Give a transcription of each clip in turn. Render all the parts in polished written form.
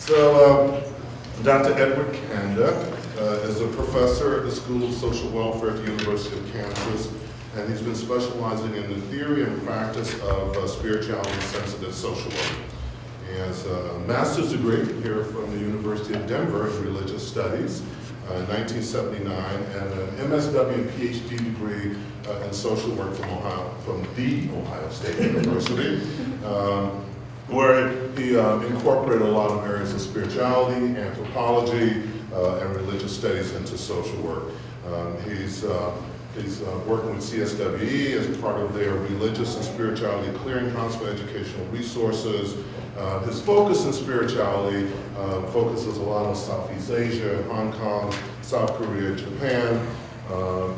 So, Dr. Edward Canda is a professor at the School of Social Welfare at the University of Kansas, and he's been specializing in the theory and practice of spirituality and sensitive social work. He has a master's degree here from the University of Denver in religious studies in 1979, and an MSW and Ph.D. degree in social work from the Ohio State University. Where he incorporated a lot of areas of spirituality, anthropology, and religious studies into social work. He's working with CSWE as part of their religious and spirituality clearinghouse for educational resources. His focus in spirituality focuses a lot on Southeast Asia, Hong Kong, South Korea, Japan,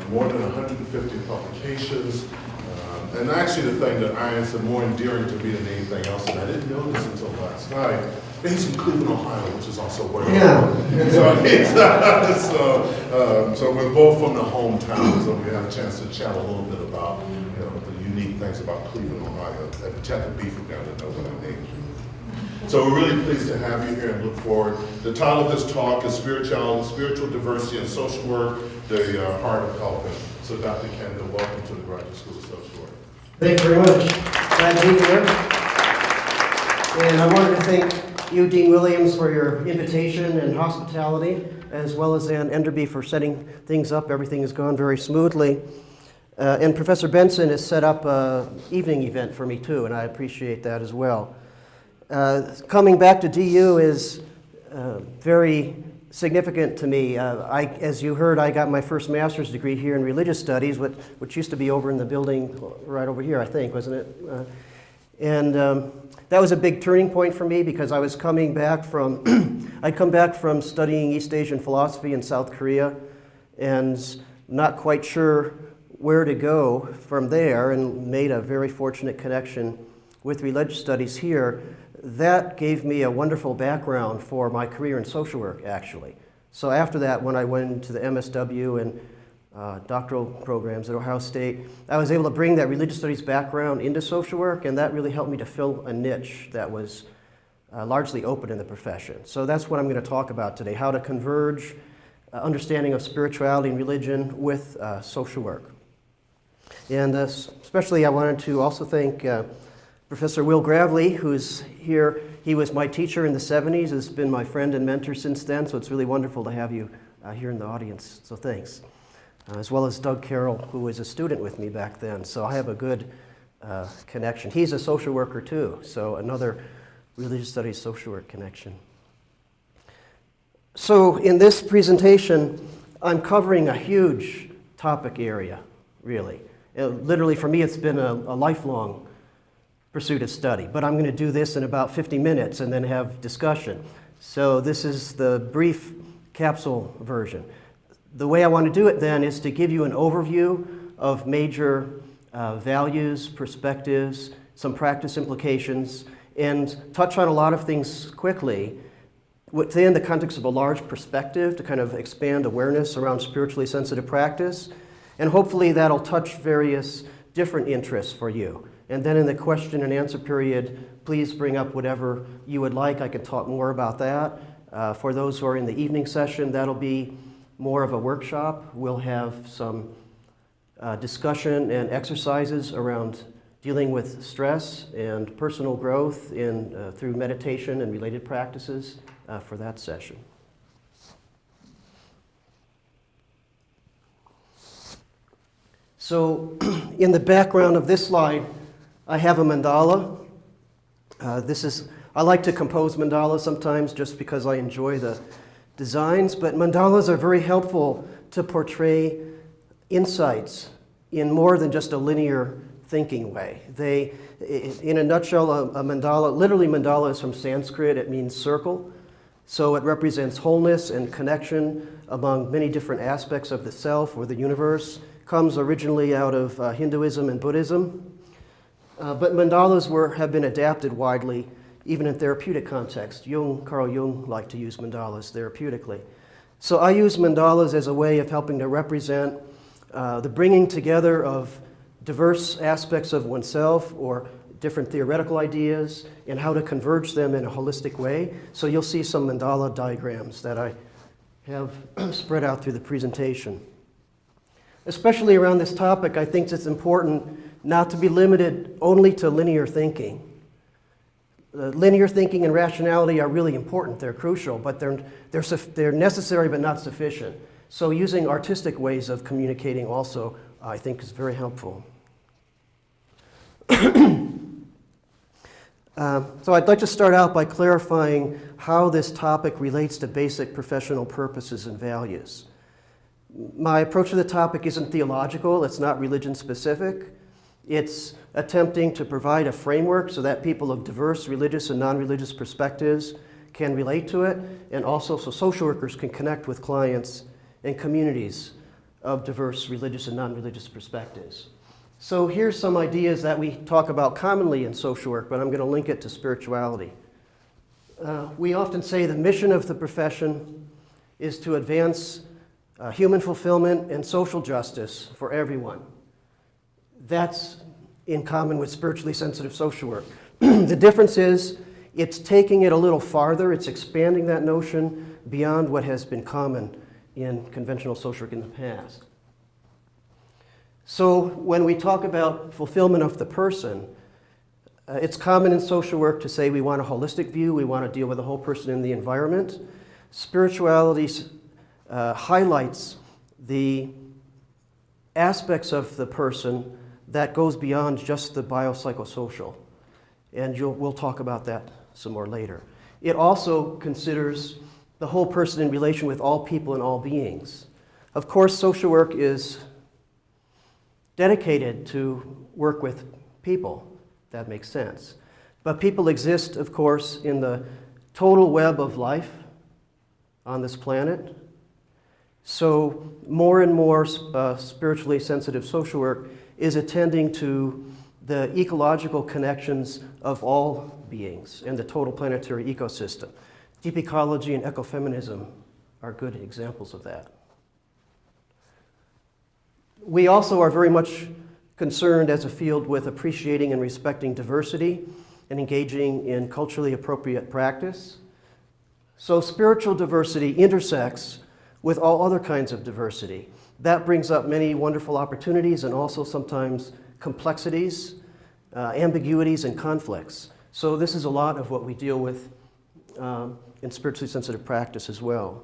more than 150 publications. And actually the thing that I find more endearing to me than anything else, and I didn't know this until last night, he's in Cleveland, Ohio, which is also where I'm from. So we're both from the hometown, so we had a chance to chat a little bit about the unique things about Cleveland, Ohio. I chat to Beef down to know what I mean. So we're really pleased to have you here and look forward. The title of this talk is Spiritual Diversity and Social Work, the Heart of Helping. So Dr. Canda, welcome to the Graduate School of Social Work. Thank you very much. Glad to be here. And I wanted to thank you, Dean Williams, for your invitation and hospitality, as well as Ann Enderby for setting things up. Everything has gone very smoothly. And Professor Benson has set up an evening event for me too, and I appreciate that as well. Coming back to DU is very significant to me. As you heard, I got my first master's degree here in religious studies, which used to be over in the building right over here, I think, wasn't it? And that was a big turning point for me because I was coming back from, I'd come back from studying East Asian philosophy in South Korea and not quite sure where to go from there, and made a very fortunate connection with religious studies here. That gave me a wonderful background for my career in social work, actually. So after that, when I went into the MSW and doctoral programs at Ohio State, I was able to bring that religious studies background into social work, and that really helped me to fill a niche that was largely open in the profession. So that's what I'm going to talk about today, how to converge understanding of spirituality and religion with social work. And especially I wanted to also thank Professor Will Gravely, who's here. He was my teacher in the 70s, has been my friend and mentor since then, so it's really wonderful to have you here in the audience, so thanks. As well as Doug Carroll, who was a student with me back then, so I have a good connection. He's a social worker too, so another religious studies social work connection. So in this presentation, I'm covering a huge topic area, really. Literally for me, it's been a lifelong pursuit of study, but I'm going to do this in about 50 minutes and then have discussion. So this is the brief capsule version. The way I want to do it then is to give you an overview of major values, perspectives, some practice implications, and touch on a lot of things quickly within the context of a large perspective to kind of expand awareness around spiritually sensitive practice, and hopefully that'll touch various different interests for you. And then in the question and answer period, please bring up whatever you would like. I can talk more about that. For those who are in the evening session, that'll be more of a workshop. We'll have some discussion and exercises around dealing with stress and personal growth through meditation and related practices for that session. So in the background of this slide, I have a mandala. I like to compose mandalas sometimes just because I enjoy the designs, but mandalas are very helpful to portray insights in more than just a linear thinking way. In a nutshell, a mandala, literally mandala is from Sanskrit, it means circle. So it represents wholeness and connection among many different aspects of the self or the universe. Comes originally out of Hinduism and Buddhism. But mandalas have been adapted widely, even in therapeutic context. Carl Jung liked to use mandalas therapeutically. So I use mandalas as a way of helping to represent the bringing together of diverse aspects of oneself or different theoretical ideas and how to converge them in a holistic way. So you'll see some mandala diagrams that I have spread out through the presentation. Especially around this topic, I think it's important not to be limited only to linear thinking. Linear thinking and rationality are really important, they're crucial, but they're necessary but not sufficient. So using artistic ways of communicating also, I think, is very helpful. So I'd like to start out by clarifying how this topic relates to basic professional purposes and values. My approach to the topic isn't theological, it's not religion specific. It's attempting to provide a framework so that people of diverse religious and non-religious perspectives can relate to it, and also so social workers can connect with clients and communities of diverse religious and non-religious perspectives. So here's some ideas that we talk about commonly in social work, but I'm going to link it to spirituality. We often say the mission of the profession is to advance human fulfillment and social justice for everyone. That's in common with spiritually sensitive social work. The difference is it's taking it a little farther, it's expanding that notion beyond what has been common in conventional social work in the past. So when we talk about fulfillment of the person, it's common in social work to say we want a holistic view, we want to deal with the whole person in the environment. Spirituality highlights the aspects of the person that goes beyond just the biopsychosocial. And we'll talk about that some more later. It also considers the whole person in relation with all people and all beings. Of course, social work is dedicated to work with people. That makes sense. But people exist, of course, in the total web of life on this planet. So more and more spiritually sensitive social work is attending to the ecological connections of all beings and the total planetary ecosystem. Deep ecology and ecofeminism are good examples of that. We also are very much concerned as a field with appreciating and respecting diversity and engaging in culturally appropriate practice. So spiritual diversity intersects with all other kinds of diversity. That brings up many wonderful opportunities and also sometimes complexities, ambiguities, and conflicts. So this is a lot of what we deal with in spiritually sensitive practice as well.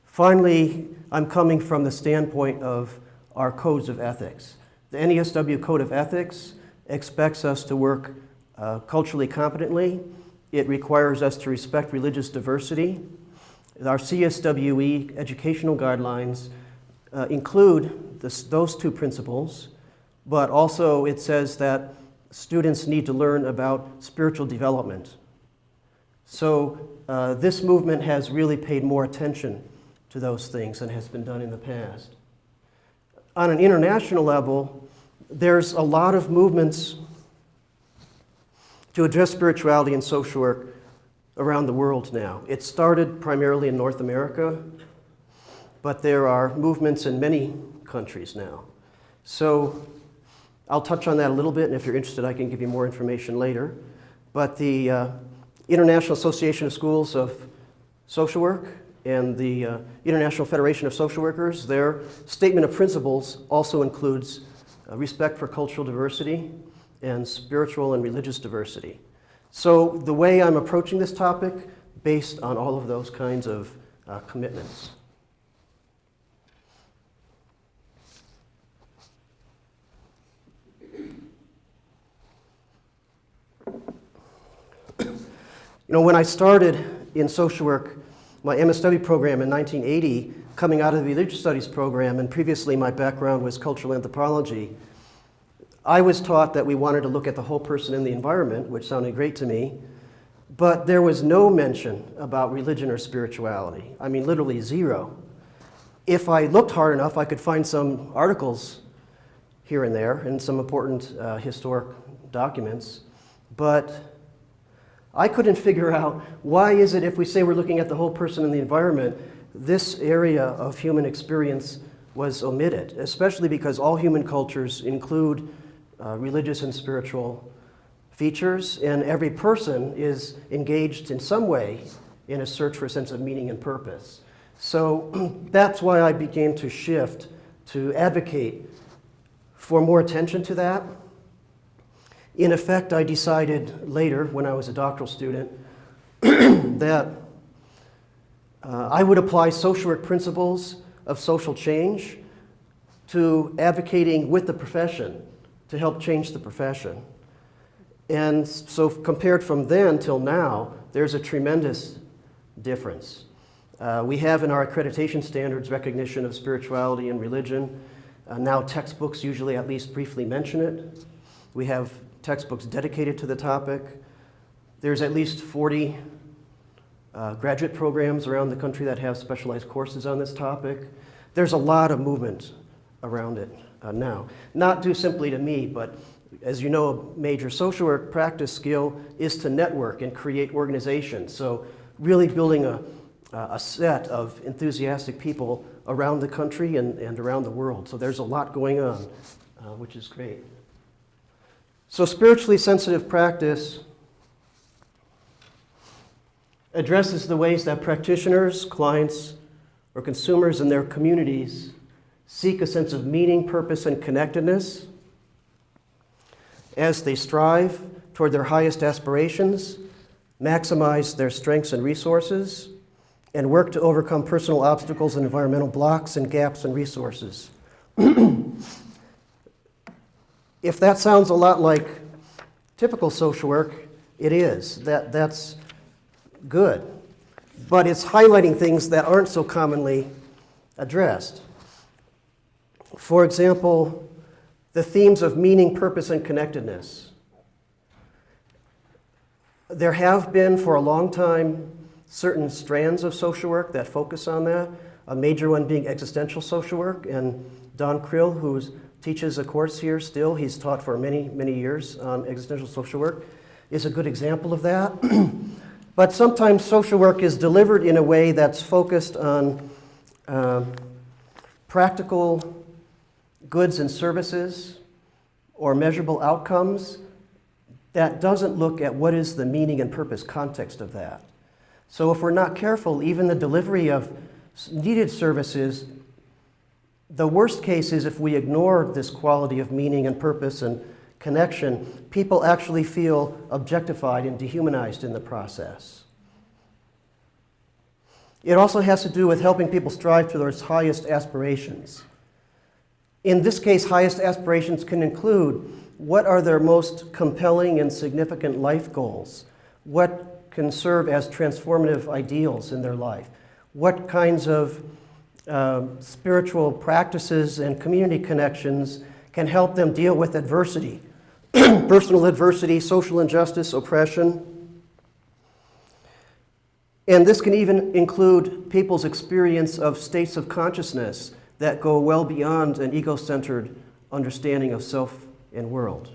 Finally, I'm coming from the standpoint of our codes of ethics. The NESW Code of Ethics expects us to work culturally competently. It requires us to respect religious diversity. Our CSWE educational guidelines include those two principles, but also it says that students need to learn about spiritual development. So this movement has really paid more attention to those things than has been done in the past. On an international level, there's a lot of movements to address spirituality and social work around the world now. It started primarily in North America, but there are movements in many countries now. So I'll touch on that a little bit, and if you're interested, I can give you more information later. But the International Association of Schools of Social Work and the International Federation of Social Workers, their statement of principles also includes respect for cultural diversity and spiritual and religious diversity. So the way I'm approaching this topic, based on all of those kinds of commitments. You know, when I started in social work, my MSW program in 1980, coming out of the religious studies program, and previously my background was cultural anthropology, I was taught that we wanted to look at the whole person in the environment, which sounded great to me, but there was no mention about religion or spirituality. I mean, literally zero. If I looked hard enough, I could find some articles here and there and some important historic documents, but I couldn't figure out why is it, if we say we're looking at the whole person in the environment, this area of human experience was omitted, especially because all human cultures include religious and spiritual features, and every person is engaged in some way in a search for a sense of meaning and purpose. So that's why I began to shift to advocate for more attention to that. In effect, I decided later, when I was a doctoral student, that I would apply social work principles of social change to advocating with the profession to help change the profession. And so compared from then till now, there's a tremendous difference. We have in our accreditation standards recognition of spirituality and religion. Now textbooks usually at least briefly mention it. We have textbooks dedicated to the topic. There's at least 40 graduate programs around the country that have specialized courses on this topic. There's a lot of movement around it now. Not due simply to me, but as you know, a major social work practice skill is to network and create organizations. So really building a set of enthusiastic people around the country and around the world. So there's a lot going on, which is great. So spiritually sensitive practice addresses the ways that practitioners, clients, or consumers in their communities seek a sense of meaning, purpose, and connectedness as they strive toward their highest aspirations, maximize their strengths and resources, and work to overcome personal obstacles and environmental blocks and gaps in resources. If that sounds a lot like typical social work, it is. That's good. But it's highlighting things that aren't so commonly addressed. For example, the themes of meaning, purpose, and connectedness. There have been for a long time certain strands of social work that focus on that, a major one being existential social work, and Don Krill, who teaches a course here still, he's taught for many, many years on existential social work, is a good example of that. But sometimes social work is delivered in a way that's focused on practical goods and services or measurable outcomes that doesn't look at what is the meaning and purpose context of that. So if we're not careful, even the delivery of needed services, the worst case is if we ignore this quality of meaning and purpose and connection, people actually feel objectified and dehumanized in the process. It also has to do with helping people strive to their highest aspirations. In this case, highest aspirations can include what are their most compelling and significant life goals? What can serve as transformative ideals in their life? What kinds of spiritual practices and community connections can help them deal with adversity, personal adversity, social injustice, oppression. And this can even include people's experience of states of consciousness that go well beyond an ego-centered understanding of self and world.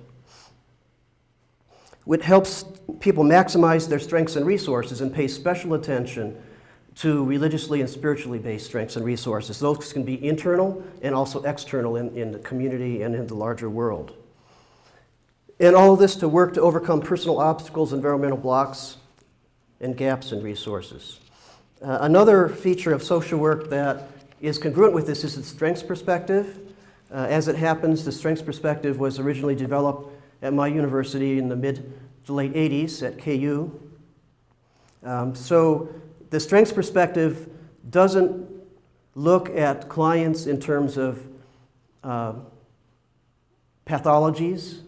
It helps people maximize their strengths and resources and pay special attention to religiously and spiritually based strengths and resources. Those can be internal and also external in the community and in the larger world. And all of this to work to overcome personal obstacles, environmental blocks, and gaps in resources. Another feature of social work that is congruent with this is the strengths perspective. As it happens, the strengths perspective was originally developed at my university in the mid to late 80s at KU. So the strengths perspective doesn't look at clients in terms of pathologies,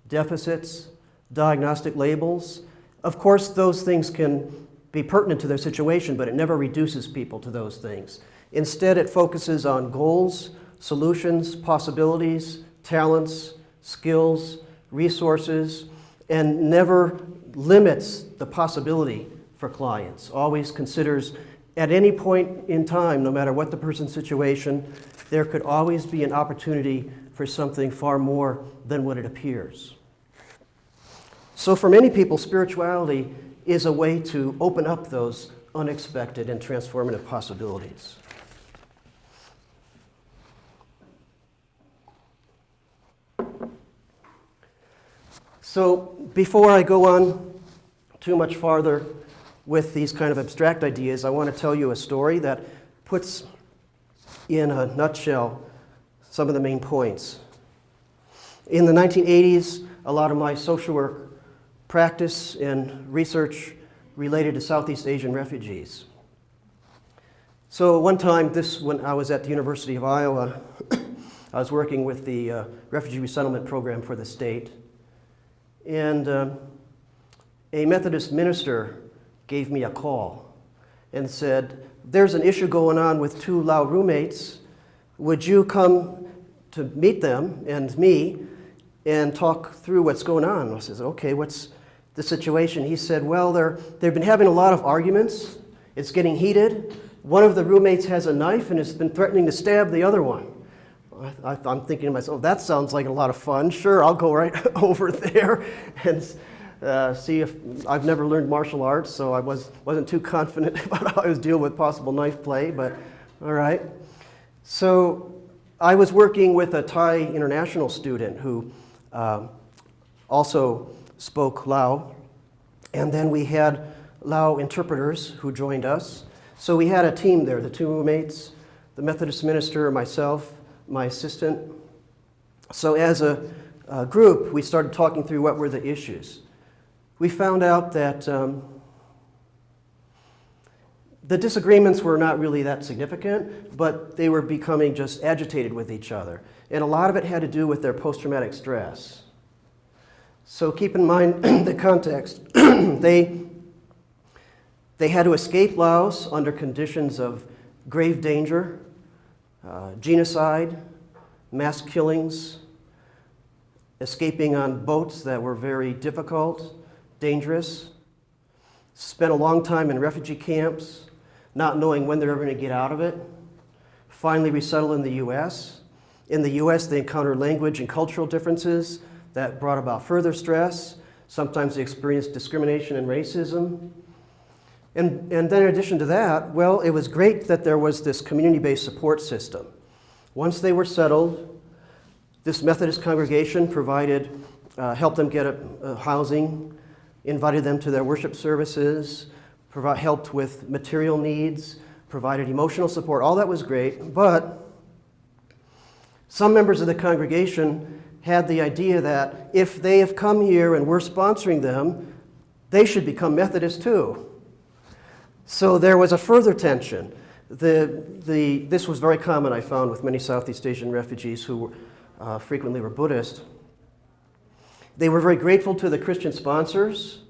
deficits, diagnostic labels. Of course, those things can be pertinent to their situation, but it never reduces people to those things. Instead, it focuses on goals, solutions, possibilities, talents, skills, resources, and never limits the possibility for clients. Always considers at any point in time, no matter what the person's situation, there could always be an opportunity for something far more than what it appears. So for many people, spirituality is a way to open up those unexpected and transformative possibilities. So before I go on too much farther with these kind of abstract ideas, I want to tell you a story that puts in a nutshell some of the main points. In the 1980s, a lot of my social work practice and research related to Southeast Asian refugees. So one time, when I was at the University of Iowa, I was working with the refugee resettlement program for the state, and a Methodist minister gave me a call and said, "There's an issue going on with two Lao roommates. Would you come to meet them and me and talk through what's going on?" I said, "Okay, what's the situation?" He said, "Well, they've been having a lot of arguments. It's getting heated. One of the roommates has a knife and has been threatening to stab the other one." I'm thinking to myself, that sounds like a lot of fun. Sure, I'll go right over there and see if I've never learned martial arts, so I wasn't too confident about how I was dealing with possible knife play, but all right. So I was working with a Thai international student who also spoke Lao, and then we had Lao interpreters who joined us. So we had a team there, the two roommates, the Methodist minister, myself, my assistant. So as a group, we started talking through what were the issues. We found out that the disagreements were not really that significant, but they were becoming just agitated with each other. And a lot of it had to do with their post-traumatic stress. So keep in mind the context. They had to escape Laos under conditions of grave danger, genocide, mass killings, escaping on boats that were very difficult, dangerous, spent a long time in refugee camps, not knowing when they're ever going to get out of it, finally resettle in the U.S. In the U.S., they encounter language and cultural differences that brought about further stress. Sometimes they experienced discrimination and racism. And then in addition to that, well, it was great that there was this community-based support system. Once they were settled, this Methodist congregation provided, helped them get housing, invited them to their worship services, helped with material needs, provided emotional support. All that was great, but some members of the congregation had the idea that if they have come here and we're sponsoring them, they should become Methodist too. So there was a further tension. This was very common, I found, with many Southeast Asian refugees who frequently were Buddhist. They were very grateful to the Christian sponsors,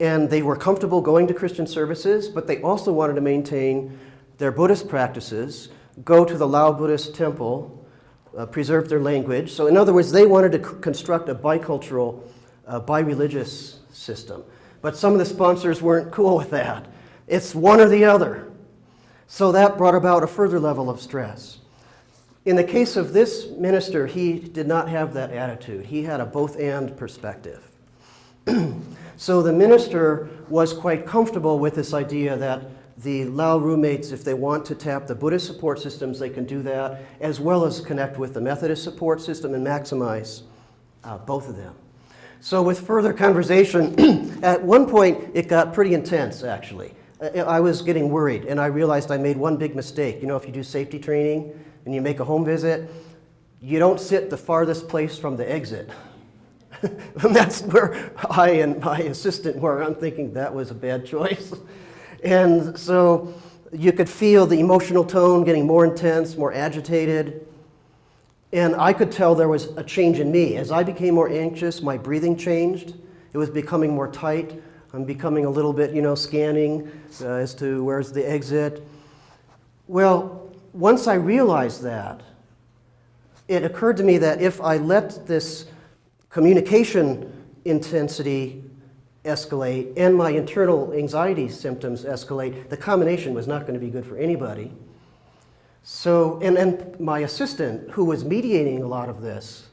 and they were comfortable going to Christian services, but they also wanted to maintain their Buddhist practices, go to the Lao Buddhist temple, preserve their language. So in other words, they wanted to construct a bicultural, bi-religious system. But some of the sponsors weren't cool with that. It's one or the other. So that brought about a further level of stress. In the case of this minister, he did not have that attitude. He had a both-and perspective. So the minister was quite comfortable with this idea that the Lao roommates, if they want to tap the Buddhist support systems, they can do that, as well as connect with the Methodist support system and maximize both of them. So with further conversation, at one point it got pretty intense, actually. I was getting worried, and I realized I made one big mistake. You know, if you do safety training and you make a home visit, you don't sit the farthest place from the exit. And that's where I and my assistant were. I'm thinking that was a bad choice. And so you could feel the emotional tone getting more intense, more agitated. And I could tell there was a change in me. As I became more anxious, my breathing changed. It was becoming more tight. I'm becoming a little bit, scanning as to where's the exit. Well, once I realized that, it occurred to me that if I let this communication intensity escalate and my internal anxiety symptoms escalate, the combination was not going to be good for anybody. So, and my assistant, who was mediating a lot of this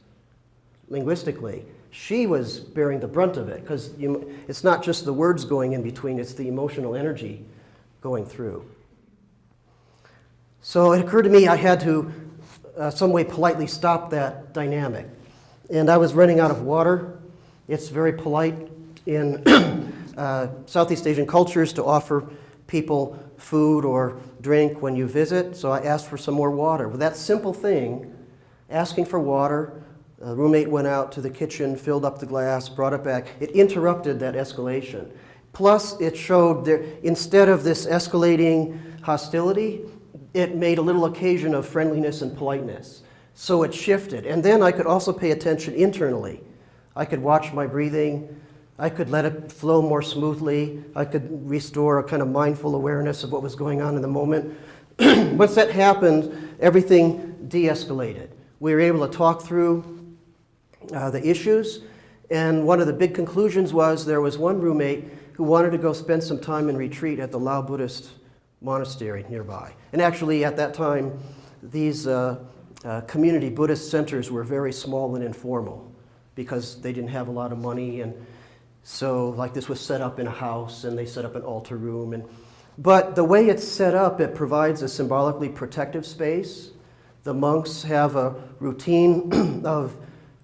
linguistically, she was bearing the brunt of it, because it's not just the words going in between, it's the emotional energy going through. So it occurred to me I had to some way politely stop that dynamic. And I was running out of water, It's very polite in Southeast Asian cultures to offer people food or drink when you visit, so I asked for some more water. With that simple thing, asking for water, the roommate went out to the kitchen, filled up the glass, brought it back. It interrupted that escalation. Plus, it showed that instead of this escalating hostility, it made a little occasion of friendliness and politeness. So it shifted. And then I could also pay attention internally. I could watch my breathing. I could let it flow more smoothly. I could restore a kind of mindful awareness of what was going on in the moment. Once that happened, everything de-escalated. We were able to talk through the issues, and one of the big conclusions was there was one roommate who wanted to go spend some time in retreat at the Lao Buddhist monastery nearby. And actually, at that time, these community Buddhist centers were very small and informal because they didn't have a lot of money, and so like this was set up in a house, and they set up an altar room. But the way it's set up, it provides a symbolically protective space. The monks have a routine of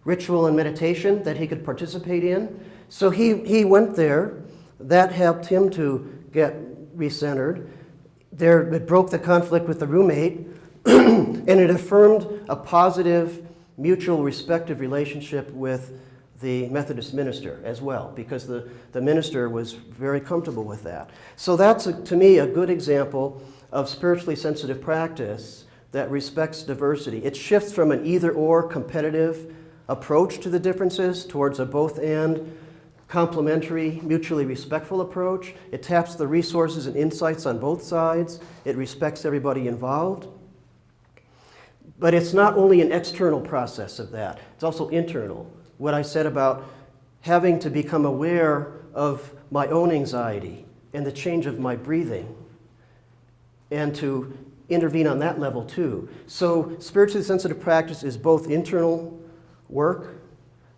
ritual and meditation that he could participate in. So he went there. That helped him to get recentered. It broke the conflict with the roommate, and it affirmed a positive, mutual, respective relationship with the Methodist minister as well, because the minister was very comfortable with that. So that's, to me, a good example of spiritually sensitive practice that respects diversity. It shifts from an either-or competitive approach to the differences towards a both-and, complementary, mutually respectful approach. It taps the resources and insights on both sides. It respects everybody involved. But it's not only an external process of that, it's also internal. What I said about having to become aware of my own anxiety and the change of my breathing, and to intervene on that level too. So spiritually sensitive practice is both internal work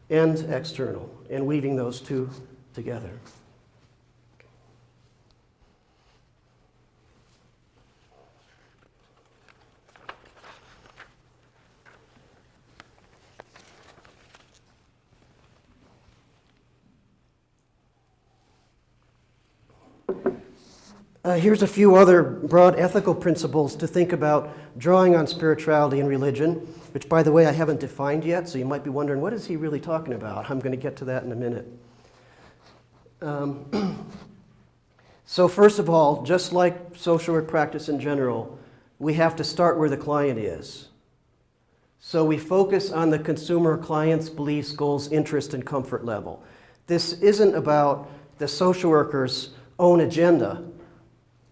and external, and weaving those two together. Here's a few other broad ethical principles to think about drawing on spirituality and religion, which, by the way, I haven't defined yet, so you might be wondering, what is he really talking about? I'm going to get to that in a minute. So first of all, just like social work practice in general, we have to start where the client is. So we focus on the consumer client's beliefs, goals, interest, and comfort level. This isn't about the social worker's own agenda.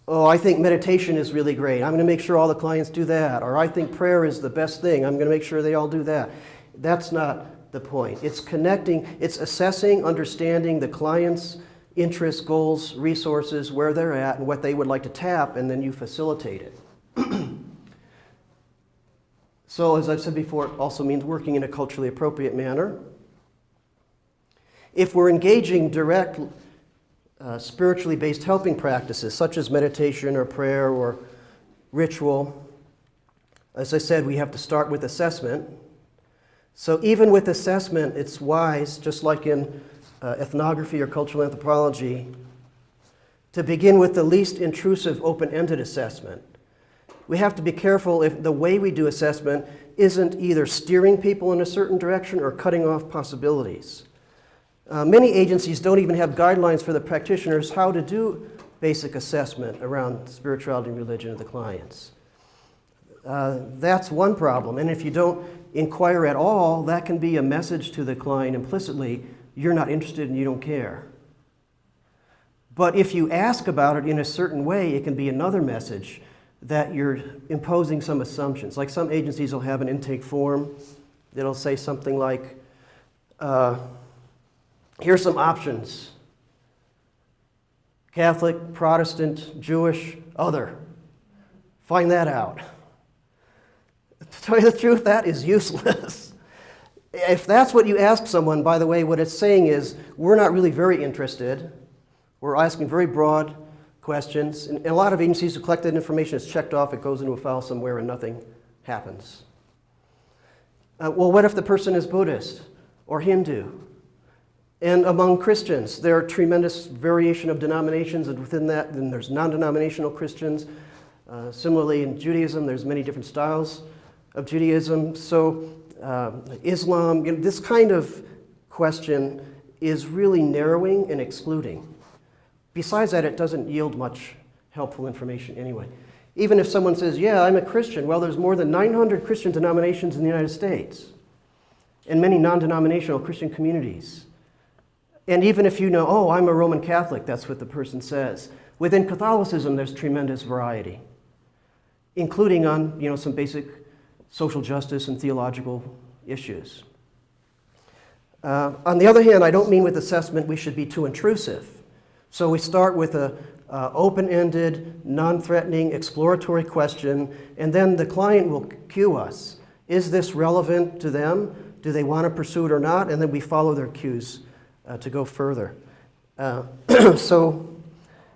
Oh, I think meditation is really great. I'm going to make sure all the clients do that. Or I think prayer is the best thing. I'm going to make sure they all do that. That's not the point. It's connecting, it's assessing, understanding the client's interests, goals, resources, where they're at, and what they would like to tap, and then you facilitate it. So, as I've said before, it also means working in a culturally appropriate manner. If we're engaging direct spiritually based helping practices, such as meditation or prayer or ritual, as I said, we have to start with assessment. So even with assessment, it's wise, just like in ethnography or cultural anthropology, to begin with the least intrusive open-ended assessment. We have to be careful if the way we do assessment isn't either steering people in a certain direction or cutting off possibilities. Many agencies don't even have guidelines for the practitioners how to do basic assessment around spirituality and religion of the clients. That's one problem. And if you don't inquire at all, that can be a message to the client implicitly, you're not interested and you don't care. But if you ask about it in a certain way, it can be another message that you're imposing some assumptions. Like some agencies will have an intake form that'll say something like, here's some options: Catholic, Protestant, Jewish, other. Find that out. To tell you the truth, that is useless. If that's what you ask someone, by the way, what it's saying is, we're not really very interested. We're asking very broad questions. And a lot of agencies who collect that information is checked off, it goes into a file somewhere, and nothing happens. Well, what if the person is Buddhist or Hindu? And among Christians, there are tremendous variation of denominations, and within that, then there's non-denominational Christians. Similarly, in Judaism, there's many different styles of Judaism. So Islam, this kind of question is really narrowing and excluding. Besides that, it doesn't yield much helpful information anyway. Even if someone says, yeah, I'm a Christian, well, there's more than 900 Christian denominations in the United States and many non-denominational Christian communities. And even if you know, oh, I'm a Roman Catholic, that's what the person says. Within Catholicism, there's tremendous variety, including on some basic social justice and theological issues. On the other hand, I don't mean with assessment we should be too intrusive. So we start with a open-ended, non-threatening, exploratory question, and then the client will cue us. Is this relevant to them? Do they want to pursue it or not? And then we follow their cues to go further. So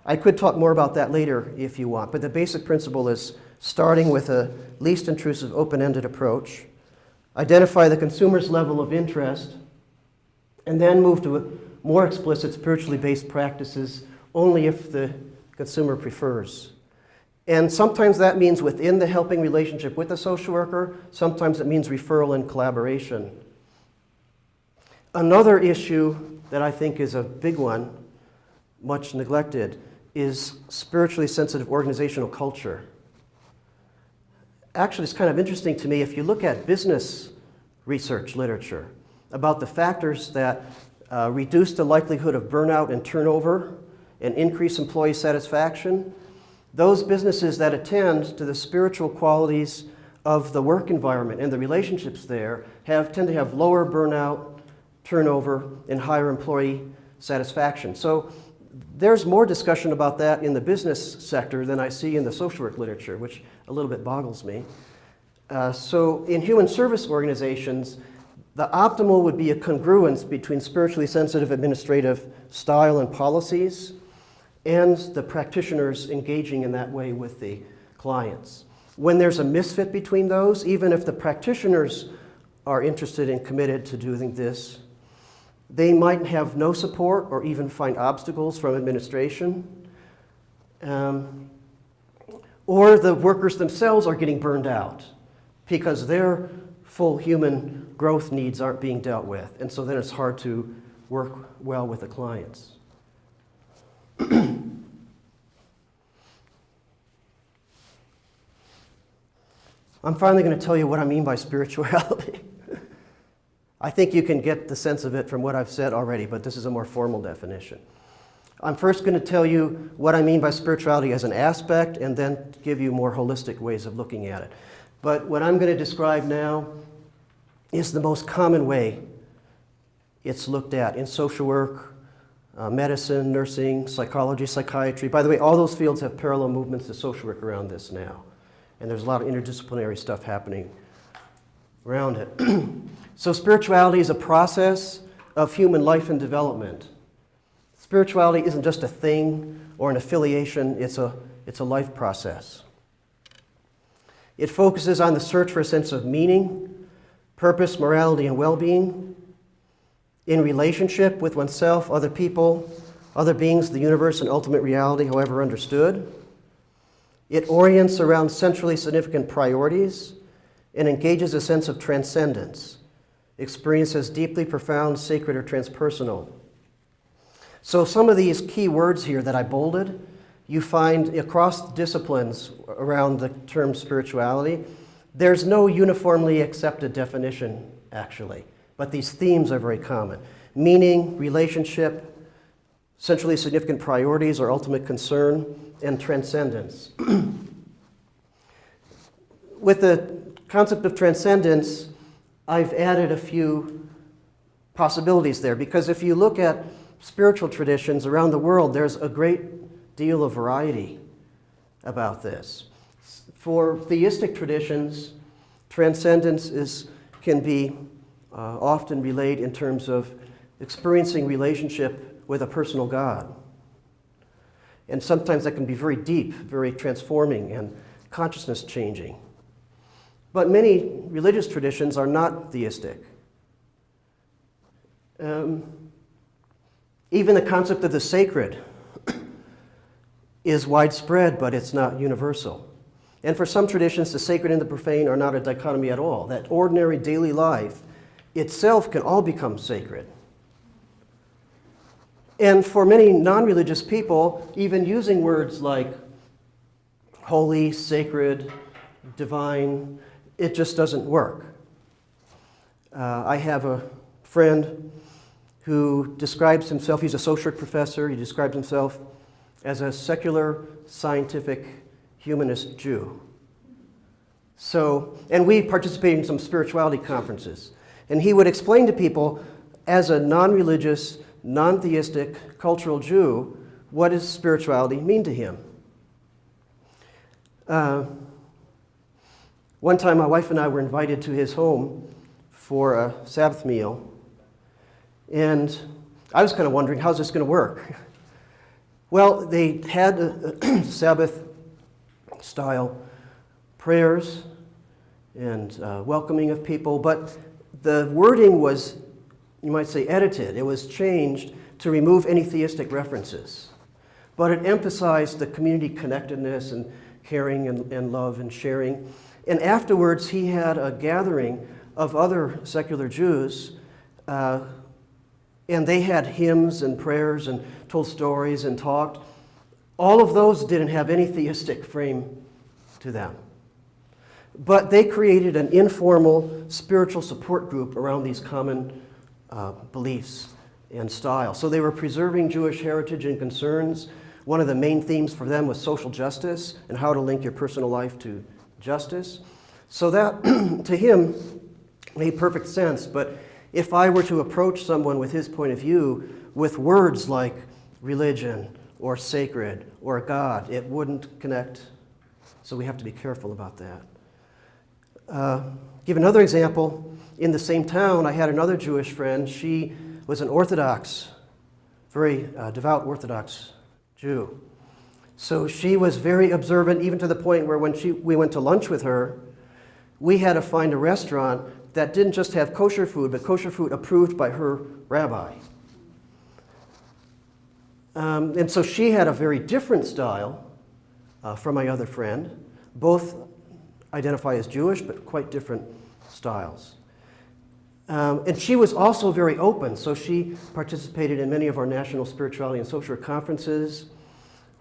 I could talk more about that later if you want, but the basic principle is starting with a least intrusive, open-ended approach, identify the consumer's level of interest, and then move to more explicit spiritually based practices only if the consumer prefers. And sometimes that means within the helping relationship with the social worker, sometimes it means referral and collaboration. Another issue that I think is a big one, much neglected, is spiritually sensitive organizational culture. Actually, it's kind of interesting to me if you look at business research literature about the factors that reduce the likelihood of burnout and turnover and increase employee satisfaction. Those businesses that attend to the spiritual qualities of the work environment and the relationships there tend to have lower burnout, turnover, and higher employee satisfaction. So there's more discussion about that in the business sector than I see in the social work literature, which a little bit boggles me. So in human service organizations, the optimal would be a congruence between spiritually sensitive administrative style and policies and the practitioners engaging in that way with the clients. When there's a misfit between those, even if the practitioners are interested and committed to doing this, they might have no support or even find obstacles from administration. Or the workers themselves are getting burned out because their full human growth needs aren't being dealt with. And so then it's hard to work well with the clients. I'm finally going to tell you what I mean by spirituality. I think you can get the sense of it from what I've said already, but this is a more formal definition. I'm first going to tell you what I mean by spirituality as an aspect and then give you more holistic ways of looking at it. But what I'm going to describe now is the most common way it's looked at in social work, medicine, nursing, psychology, psychiatry. By the way, all those fields have parallel movements to social work around this now. And there's a lot of interdisciplinary stuff happening around it. So spirituality is a process of human life and development. Spirituality isn't just a thing or an affiliation, it's a life process. It focuses on the search for a sense of meaning, purpose, morality, and well-being in relationship with oneself, other people, other beings, the universe, and ultimate reality, however understood. It orients around centrally significant priorities and engages a sense of transcendence, experience as deeply profound, sacred, or transpersonal. So some of these key words here that I bolded, you find across disciplines around the term spirituality. There's no uniformly accepted definition, actually, but these themes are very common. Meaning, relationship, centrally significant priorities or ultimate concern, and transcendence. With the concept of transcendence, I've added a few possibilities there, because if you look at spiritual traditions around the world, there's a great deal of variety about this. For theistic traditions, transcendence can be often relayed in terms of experiencing relationship with a personal God. And sometimes that can be very deep, very transforming, and consciousness changing. But many religious traditions are not theistic. Even the concept of the sacred is widespread, but it's not universal. And for some traditions, the sacred and the profane are not a dichotomy at all. That ordinary daily life itself can all become sacred. And for many non-religious people, even using words like holy, sacred, divine, it just doesn't work. I have a friend who describes himself, he's a social work professor, he describes himself as a secular, scientific, humanist Jew. So, and we participated in some spirituality conferences. And he would explain to people, as a non-religious, non-theistic, cultural Jew, what does spirituality mean to him? One time my wife and I were invited to his home for a Sabbath meal. And I was kind of wondering, how's this going to work? Well, they had Sabbath-style prayers and welcoming of people, but the wording was, you might say, edited. It was changed to remove any theistic references. But it emphasized the community connectedness and caring and love and sharing. And afterwards, he had a gathering of other secular Jews, and they had hymns and prayers and told stories and talked. All of those didn't have any theistic frame to them. But they created an informal spiritual support group around these common beliefs and styles. So they were preserving Jewish heritage and concerns. One of the main themes for them was social justice and how to link your personal life to justice. So that, to him, made perfect sense. But if I were to approach someone with his point of view with words like religion or sacred or God, it wouldn't connect. So we have to be careful about that. Give another example. In the same town, I had another Jewish friend. She was an Orthodox, very devout Orthodox Jew. So she was very observant, even to the point where when we went to lunch with her, we had to find a restaurant that didn't just have kosher food, but kosher food approved by her rabbi. And so she had a very different style from my other friend. Both identify as Jewish, but quite different styles. And she was also very open, so she participated in many of our national spirituality and social conferences,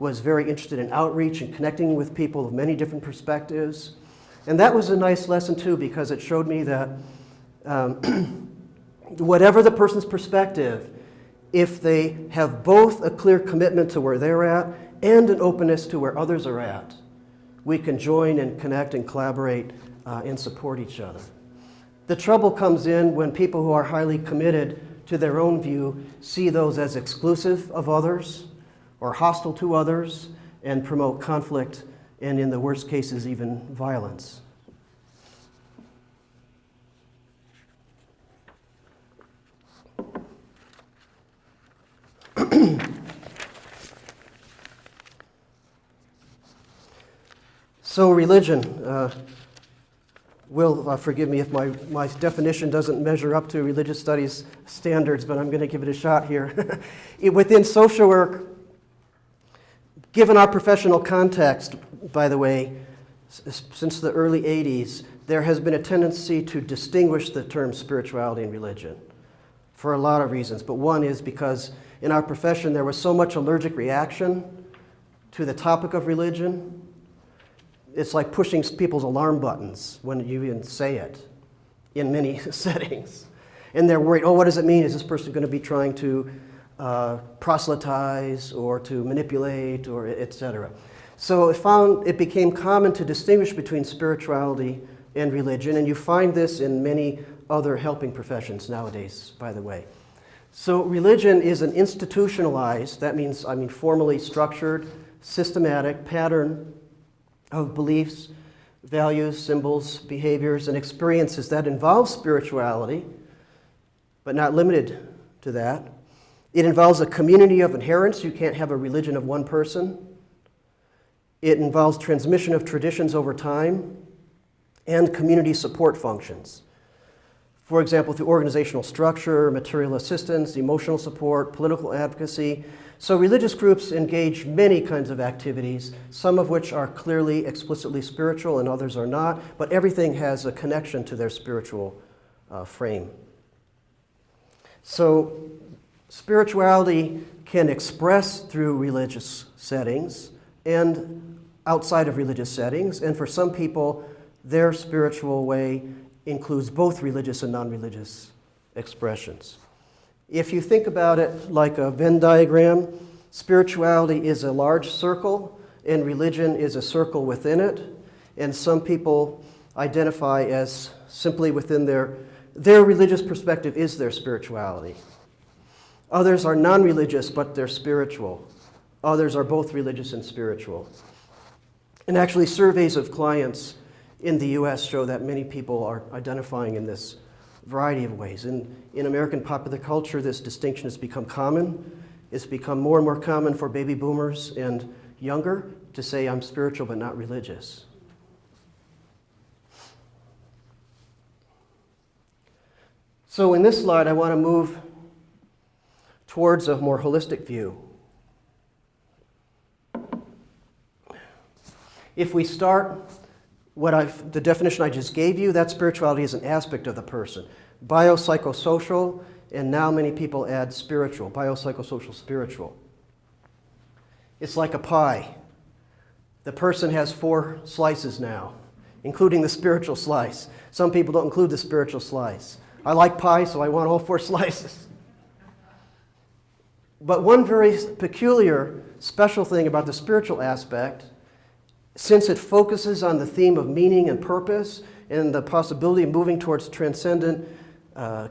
was very interested in outreach and connecting with people of many different perspectives. And that was a nice lesson too, because it showed me that whatever the person's perspective, if they have both a clear commitment to where they're at and an openness to where others are at, we can join and connect and collaborate and support each other. The trouble comes in when people who are highly committed to their own view see those as exclusive of others or hostile to others and promote conflict and, in the worst cases, even violence. So religion, forgive me if my definition doesn't measure up to religious studies standards, but I'm going to give it a shot here. Within social work, given our professional context, by the way, since the early 80s, there has been a tendency to distinguish the terms spirituality and religion for a lot of reasons. But one is because in our profession there was so much allergic reaction to the topic of religion. It's like pushing people's alarm buttons when you even say it in many settings. And they're worried, oh, what does it mean? Is this person going to be trying to proselytize or to manipulate or et cetera? So it became common to distinguish between spirituality and religion, and you find this in many other helping professions nowadays, by the way. So religion is an institutionalized, that means, formally structured, systematic pattern of beliefs, values, symbols, behaviors, and experiences that involve spirituality, but not limited to that. It involves a community of adherents. You can't have a religion of one person. It involves transmission of traditions over time and community support functions. For example, through organizational structure, material assistance, emotional support, political advocacy. So religious groups engage many kinds of activities, some of which are clearly, explicitly spiritual and others are not, but everything has a connection to their spiritual frame. So spirituality can express through religious settings and outside of religious settings, and for some people, their spiritual way includes both religious and non-religious expressions. If you think about it like a Venn diagram, spirituality is a large circle and religion is a circle within it, and some people identify as simply within their religious perspective is their spirituality. Others are non-religious, but they're spiritual. Others are both religious and spiritual. And actually, surveys of clients in the US show that many people are identifying in this variety of ways. In American popular culture, this distinction has become common. It's become more and more common for baby boomers and younger to say, I'm spiritual but not religious. So in this slide, I want to move towards a more holistic view. If we start the definition I just gave you, that spirituality is an aspect of the person. Biopsychosocial, and now many people add spiritual, biopsychosocial spiritual. It's like a pie. The person has 4 slices now, including the spiritual slice. Some people don't include the spiritual slice. I like pie, so I want all 4 slices. But one very peculiar, special thing about the spiritual aspect, since it focuses on the theme of meaning and purpose and the possibility of moving towards transcendent,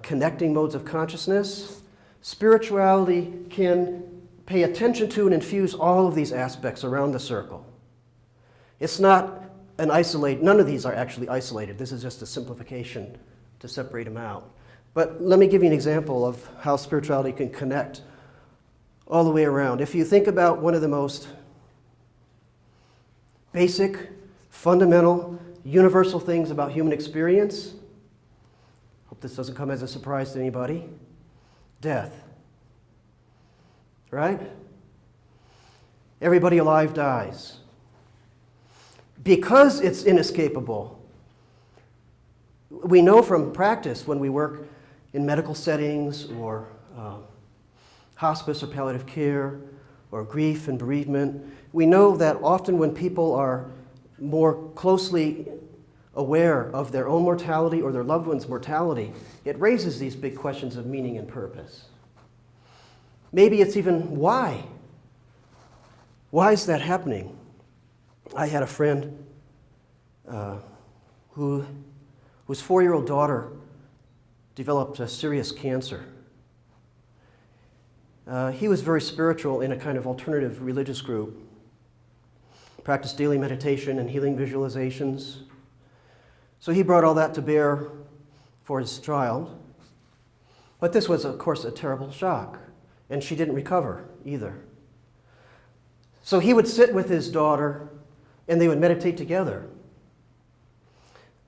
connecting modes of consciousness, spirituality can pay attention to and infuse all of these aspects around the circle. It's not none of these are actually isolated. This is just a simplification to separate them out. But let me give you an example of how spirituality can connect all the way around. If you think about one of the most basic, fundamental, universal things about human experience, hope this doesn't come as a surprise to anybody, death. Right? Everybody alive dies. Because it's inescapable, we know from practice when we work in medical settings or hospice or palliative care or grief and bereavement, we know that often when people are more closely aware of their own mortality or their loved one's mortality, it raises these big questions of meaning and purpose. Maybe it's even why. Why is that happening? I had a friend whose 4-year-old daughter developed a serious cancer. He was very spiritual in a kind of alternative religious group, practiced daily meditation and healing visualizations. So he brought all that to bear for his child. But this was, of course, a terrible shock, and she didn't recover either. So he would sit with his daughter, and they would meditate together.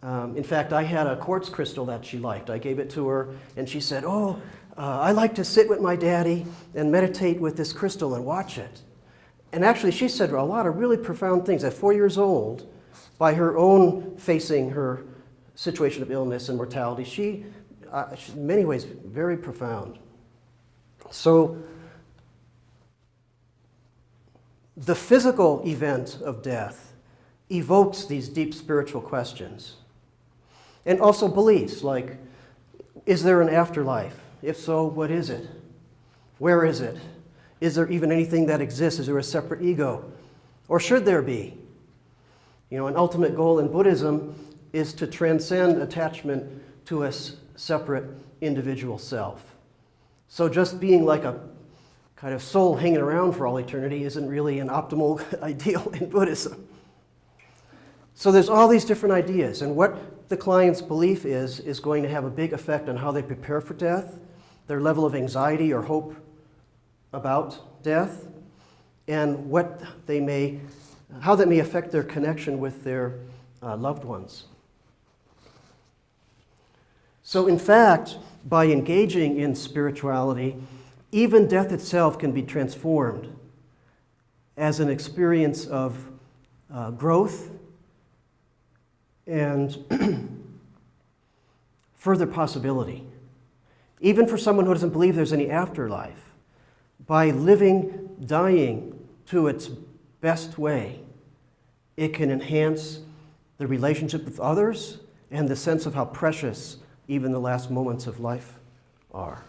In fact, I had a quartz crystal that she liked. I gave it to her, and she said, I like to sit with my daddy and meditate with this crystal and watch it. And actually, she said a lot of really profound things. At 4 years old, by her own facing her situation of illness and mortality, she in many ways, very profound. So, the physical event of death evokes these deep spiritual questions. And also beliefs like, is there an afterlife? If so, what is it? Where is it? Is there even anything that exists? Is there a separate ego? Or should there be? You know, an ultimate goal in Buddhism is to transcend attachment to a separate individual self. So just being like a kind of soul hanging around for all eternity isn't really an optimal ideal in Buddhism. So there's all these different ideas, and what the client's belief is going to have a big effect on how they prepare for death, their level of anxiety or hope about death, and how that may affect their connection with their loved ones. So in fact, by engaging in spirituality, even death itself can be transformed as an experience of growth and further possibility. Even for someone who doesn't believe there's any afterlife, by living, dying to its best way, it can enhance the relationship with others and the sense of how precious even the last moments of life are.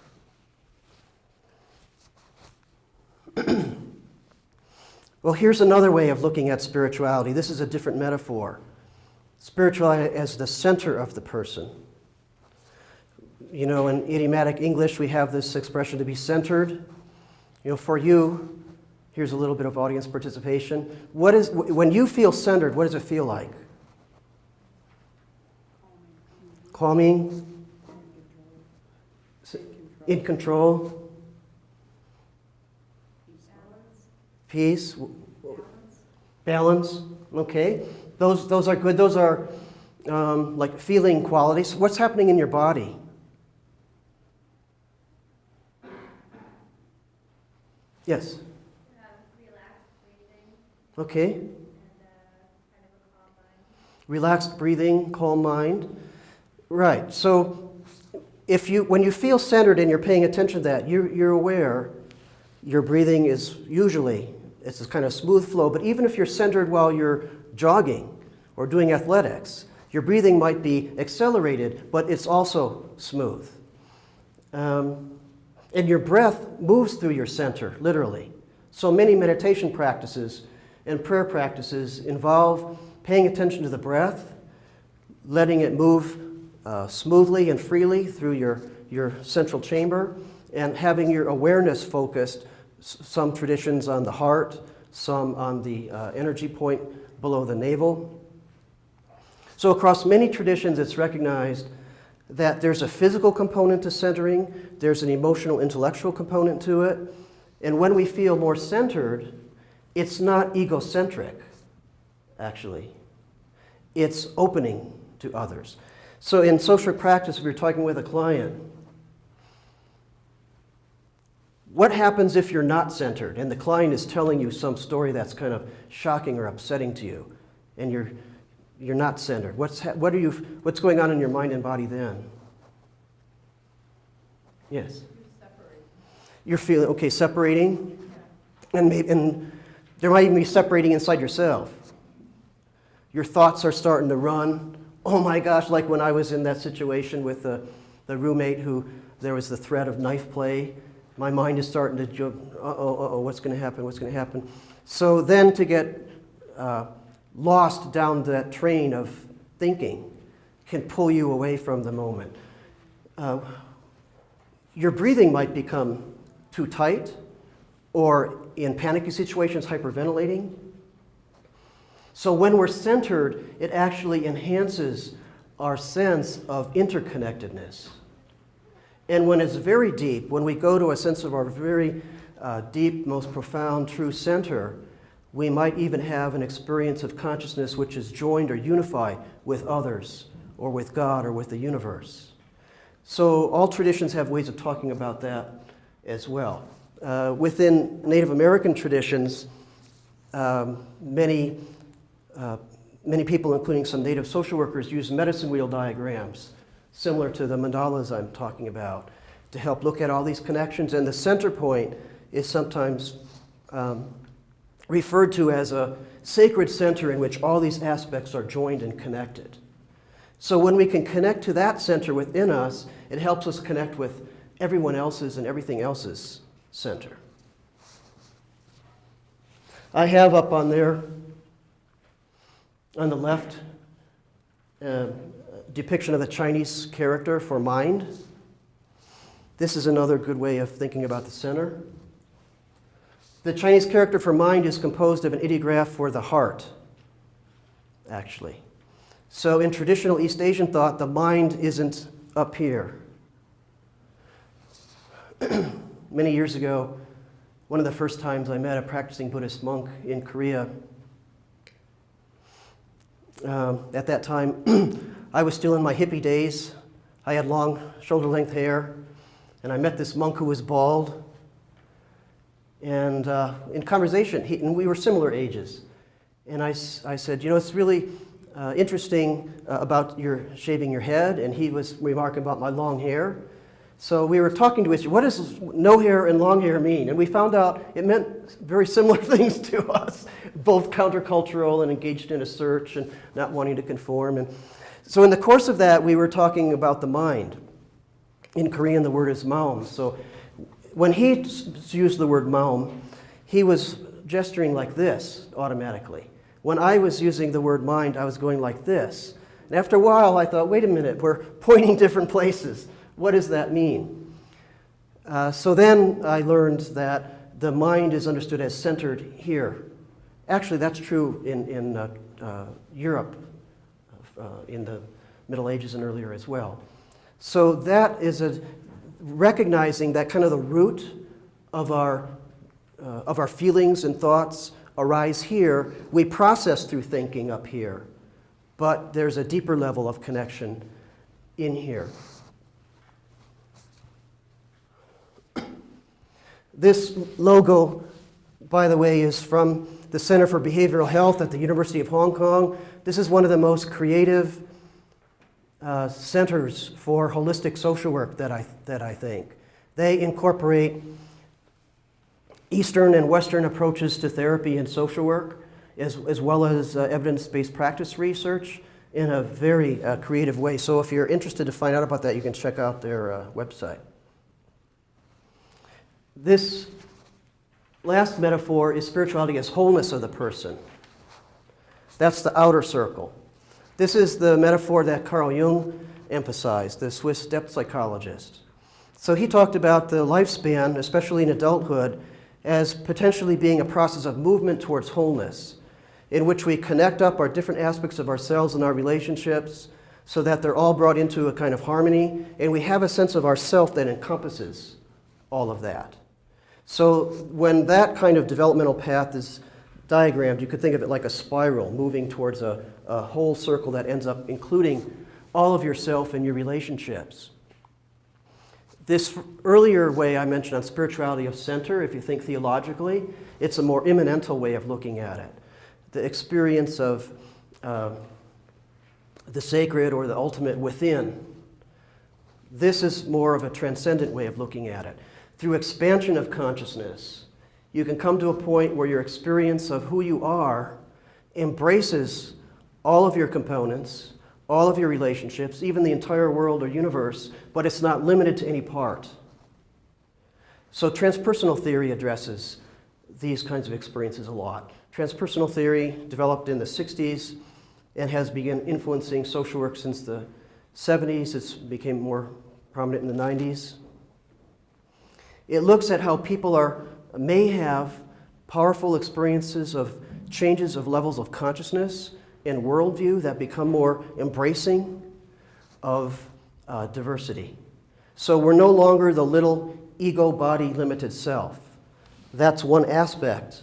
Well, here's another way of looking at spirituality. This is a different metaphor. Spirituality as the center of the person. You know, in idiomatic English, we have this expression to be centered. You know, for you, here's a little bit of audience participation. When you feel centered, what does it feel like? Calming? In control? Peace? Balance? Okay. Those are good. Those are like feeling qualities. What's happening in your body? Yes? Relaxed breathing. Okay. And kind of a calm mind. Relaxed breathing, calm mind. Right. So when you feel centered and you're paying attention to that, you're aware your breathing is usually, it's a kind of smooth flow, but even if you're centered while you're jogging or doing athletics, your breathing might be accelerated, but it's also smooth. And your breath moves through your center, literally. So many meditation practices and prayer practices involve paying attention to the breath, letting it move smoothly and freely through your central chamber, and having your awareness focused, some traditions on the heart, some on the energy point below the navel. So across many traditions, it's recognized that there's a physical component to centering, there's an emotional, intellectual component to it, and when we feel more centered, it's not egocentric, actually. It's opening to others. So in social practice, if you're talking with a client, what happens if you're not centered and the client is telling you some story that's kind of shocking or upsetting to you, and you're not centered? What's going on in your mind and body then? Yes? You're feeling, okay, separating? Yeah. And there might even be separating inside yourself. Your thoughts are starting to run. Oh my gosh, like when I was in that situation with the roommate who there was the threat of knife play. My mind is starting to joke, what's going to happen? So then to get lost down that train of thinking can pull you away from the moment. Your breathing might become too tight, or in panicky situations, hyperventilating. So when we're centered, it actually enhances our sense of interconnectedness. And when it's very deep, when we go to a sense of our very deep, most profound, true center, we might even have an experience of consciousness which is joined or unified with others, or with God, or with the universe. So all traditions have ways of talking about that as well. Within Native American traditions, many people, including some Native social workers, use medicine wheel diagrams, similar to the mandalas I'm talking about, to help look at all these connections. And the center point is sometimes referred to as a sacred center in which all these aspects are joined and connected. So when we can connect to that center within us, it helps us connect with everyone else's and everything else's center. I have up on there, on the left, depiction of the Chinese character for mind. This is another good way of thinking about the center. The Chinese character for mind is composed of an ideograph for the heart, actually. So in traditional East Asian thought, the mind isn't up here. Many years ago, one of the first times I met a practicing Buddhist monk in Korea, at that time, I was still in my hippie days. I had long shoulder-length hair, and I met this monk who was bald. And in conversation, and we were similar ages. And I said, you know, it's really interesting about your shaving your head, and he was remarking about my long hair. So we were talking to each other, what does no hair and long hair mean? And we found out it meant very similar things to us, both countercultural and engaged in a search and not wanting to conform. And so in the course of that, we were talking about the mind. In Korean, the word is maum. So when he used the word maum, he was gesturing like this automatically. When I was using the word mind, I was going like this. And after a while, I thought, wait a minute, we're pointing different places. What does that mean? So then I learned that the mind is understood as centered here. Actually, that's true in Europe, in the Middle Ages and earlier as well. So that is recognizing that kind of the root of our feelings and thoughts arise here. We process through thinking up here, but there's a deeper level of connection in here. This logo, by the way, is from the Center for Behavioral Health at the University of Hong Kong. This is one of the most creative centers for holistic social work that I think. They incorporate Eastern and Western approaches to therapy and social work, as well as evidence-based practice research in a very creative way. So if you're interested to find out about that, you can check out their website. This last metaphor is spirituality as wholeness of the person. That's the outer circle. This is the metaphor that Carl Jung emphasized, the Swiss depth psychologist. So he talked about the lifespan, especially in adulthood, as potentially being a process of movement towards wholeness, in which we connect up our different aspects of ourselves and our relationships so that they're all brought into a kind of harmony, and we have a sense of ourself that encompasses all of that. So when that kind of developmental path is diagrammed, you could think of it like a spiral moving towards a whole circle that ends up including all of yourself and your relationships. This earlier way I mentioned on spirituality of center, if you think theologically, it's a more immanental way of looking at it. The experience of the sacred or the ultimate within. This is more of a transcendent way of looking at it. Through expansion of consciousness, you can come to a point where your experience of who you are embraces all of your components, all of your relationships, even the entire world or universe, but it's not limited to any part. So transpersonal theory addresses these kinds of experiences a lot. Transpersonal theory developed in the 60s and has begun influencing social work since the 70s. It became more prominent in the 90s. It looks at how people may have powerful experiences of changes of levels of consciousness and worldview that become more embracing of diversity. So we're no longer the little ego body limited self. That's one aspect,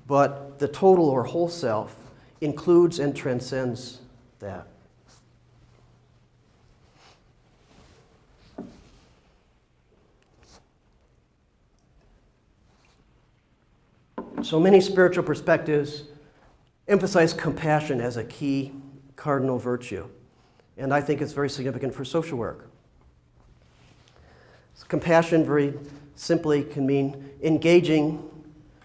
but the total or whole self includes and transcends that. So many spiritual perspectives emphasize compassion as a key cardinal virtue, and I think it's very significant for social work. Compassion, very simply, can mean engaging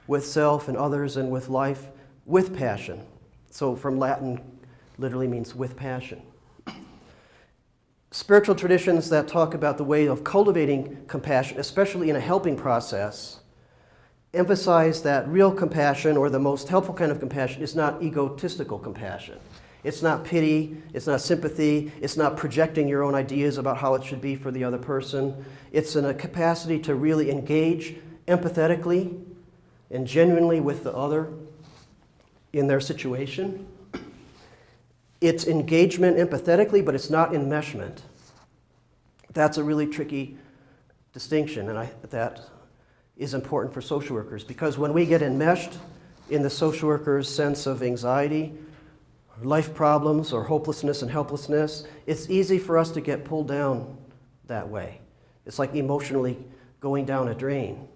with self and others and with life with passion. So from Latin, literally means with passion. Spiritual traditions that talk about the way of cultivating compassion, especially in a helping process, emphasize that real compassion, or the most helpful kind of compassion, is not egotistical compassion. It's not pity, it's not sympathy, it's not projecting your own ideas about how it should be for the other person. It's a capacity to really engage empathetically and genuinely with the other in their situation. It's engagement empathetically, but it's not enmeshment. That's a really tricky distinction, and that is important for social workers, because when we get enmeshed in the social worker's sense of anxiety, life problems, or hopelessness and helplessness, it's easy for us to get pulled down that way. It's like emotionally going down a drain.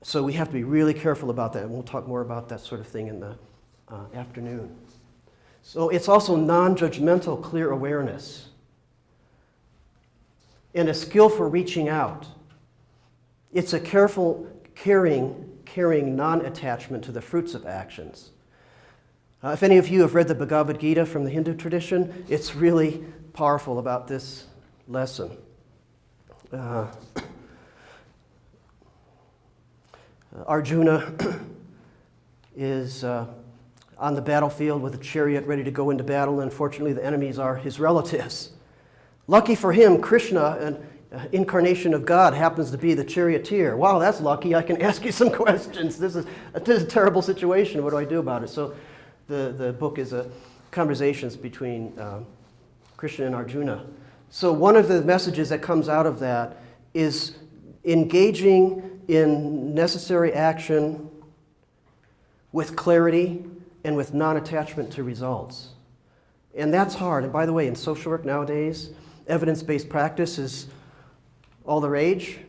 So we have to be really careful about that, and we'll talk more about that sort of thing in the afternoon. So it's also non-judgmental, clear awareness and a skill for reaching out. It's a careful carrying non-attachment to the fruits of actions. If any of you have read the Bhagavad Gita from the Hindu tradition, it's really powerful about this lesson. Arjuna is on the battlefield with a chariot ready to go into battle, and unfortunately the enemies are his relatives. Lucky for him, Krishna, an incarnation of God, happens to be the charioteer. Wow, that's lucky. I can ask you some questions. This is a terrible situation. What do I do about it? So the book is conversations between Krishna and Arjuna. So one of the messages that comes out of that is engaging in necessary action with clarity and with non-attachment to results. And that's hard. And by the way, in social work nowadays, evidence-based practice is all the rage.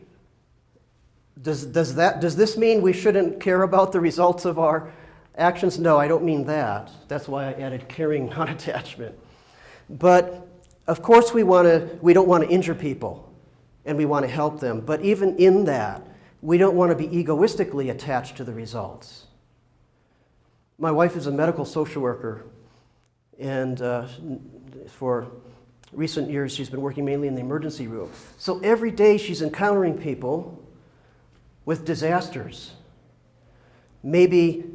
Does this mean we shouldn't care about the results of our actions? No, I don't mean that. That's why I added caring, non-attachment. But of course we don't want to injure people, and we want to help them. But even in that, we don't want to be egoistically attached to the results. My wife is a medical social worker, and for recent years she's been working mainly in the emergency room. So every day she's encountering people with disasters, maybe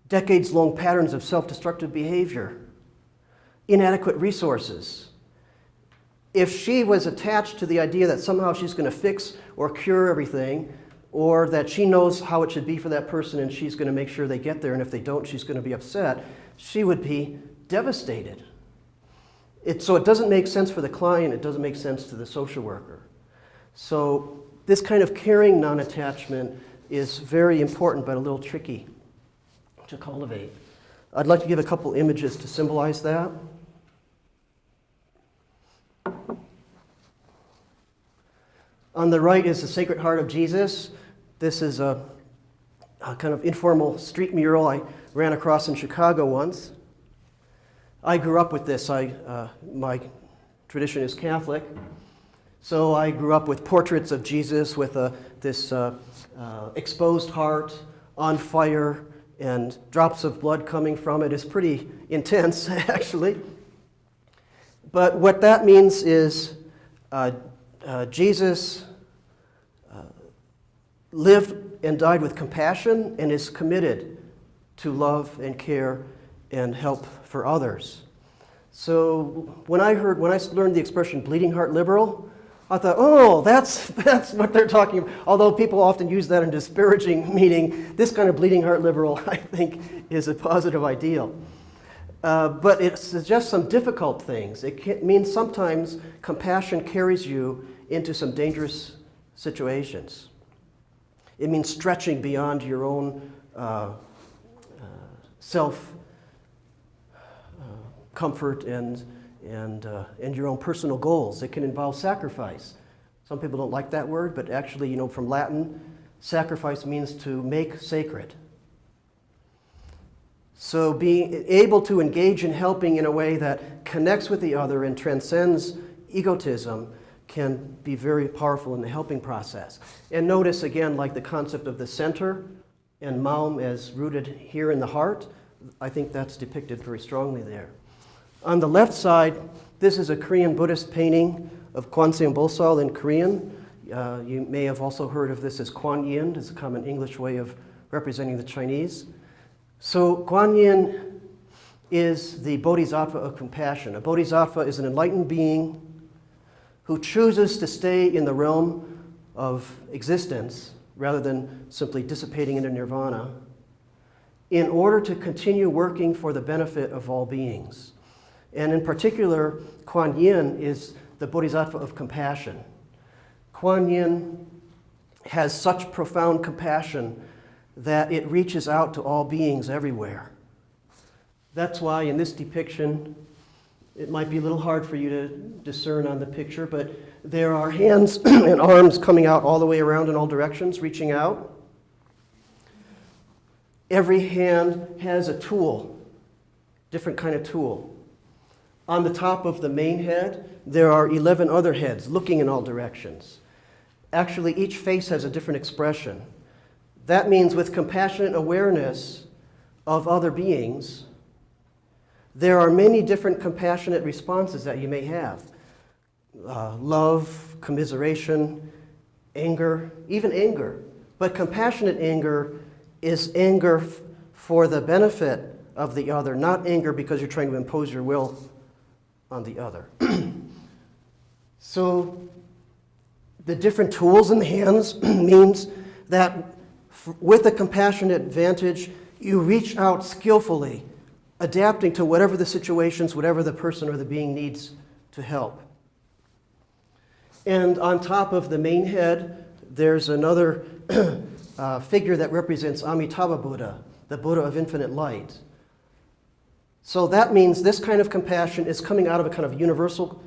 decades-long patterns of self-destructive behavior, inadequate resources. If she was attached to the idea that somehow she's going to fix or cure everything, or that she knows how it should be for that person and she's going to make sure they get there, and if they don't, she's going to be upset, she would be devastated. So it doesn't make sense for the client, it doesn't make sense to the social worker. So this kind of caring non-attachment is very important, but a little tricky to cultivate. I'd like to give a couple images to symbolize that. On the right is the Sacred Heart of Jesus. This is a kind of informal street mural I ran across in Chicago once. I grew up with this. My tradition is Catholic, so I grew up with portraits of Jesus with this exposed heart on fire and drops of blood coming from it. It's pretty intense, actually. But what that means is Jesus lived and died with compassion and is committed to love and care and help for others. So when I learned the expression bleeding heart liberal, I thought, oh, that's what they're talking about. Although people often use that in disparaging meaning, this kind of bleeding heart liberal, I think, is a positive ideal. But it suggests some difficult things. It means sometimes compassion carries you into some dangerous situations. It means stretching beyond your own self-comfort and your own personal goals. It can involve sacrifice. Some people don't like that word, but actually, from Latin, sacrifice means to make sacred. So being able to engage in helping in a way that connects with the other and transcends egotism can be very powerful in the helping process. And notice again, like the concept of the center and Maum as rooted here in the heart, I think that's depicted very strongly there. On the left side, this is a Korean Buddhist painting of Kwanseum Bosal in Korean. You may have also heard of this as Kuan Yin. It's a common English way of representing the Chinese. So Kuan Yin is the bodhisattva of compassion. A bodhisattva is an enlightened being who chooses to stay in the realm of existence rather than simply dissipating into nirvana in order to continue working for the benefit of all beings. And in particular, Kuan Yin is the bodhisattva of compassion. Kuan Yin has such profound compassion that it reaches out to all beings everywhere. That's why in this depiction, It might be a little hard for you to discern on the picture, but there are hands and arms coming out all the way around in all directions, reaching out. Every hand has a tool, different kind of tool. On the top of the main head, there are 11 other heads looking in all directions. Actually, each face has a different expression. That means with compassionate awareness of other beings, there are many different compassionate responses that you may have. Love, commiseration, anger, even anger. But compassionate anger is anger for the benefit of the other, not anger because you're trying to impose your will on the other. So the different tools in the hands means that with a compassionate advantage, you reach out skillfully, adapting to whatever the situations, whatever the person or the being needs to help. And on top of the main head, there's another figure that represents Amitabha Buddha, the Buddha of infinite light. So that means this kind of compassion is coming out of a kind of universal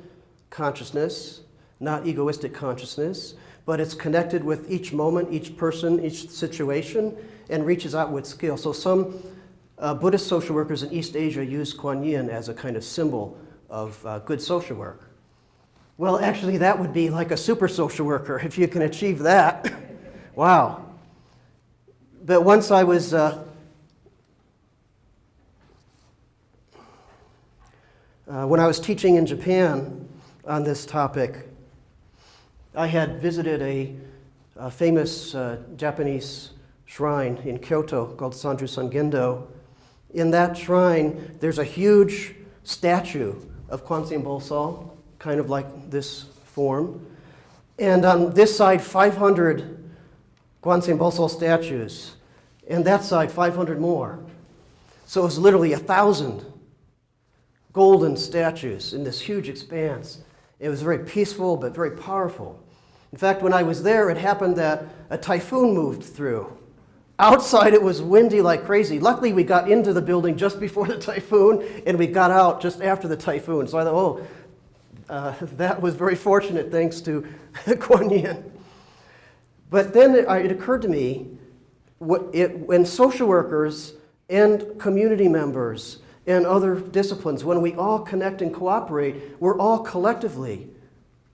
consciousness, not egoistic consciousness, but it's connected with each moment, each person, each situation, and reaches out with skill. So some Buddhist social workers in East Asia use Kuan Yin as a kind of symbol of good social work. Well, actually, that would be like a super social worker if you can achieve that. Wow. But once I was when I was teaching in Japan on this topic, I had visited a famous Japanese shrine in Kyoto called Sanju Sangendo. In that shrine, there's a huge statue of Kwanzaa Bosal, kind of like this form. And on this side, 500 Kwanzaa Bosal statues. And that side, 500 more. So it was literally 1,000 golden statues in this huge expanse. It was very peaceful, but very powerful. In fact, when I was there, it happened that a typhoon moved through. Outside, it was windy like crazy. Luckily, we got into the building just before the typhoon, and we got out just after the typhoon. So I thought, that was very fortunate, thanks to Kuan Yin. But then it occurred to me, when social workers and community members and other disciplines, when we all connect and cooperate, we're all collectively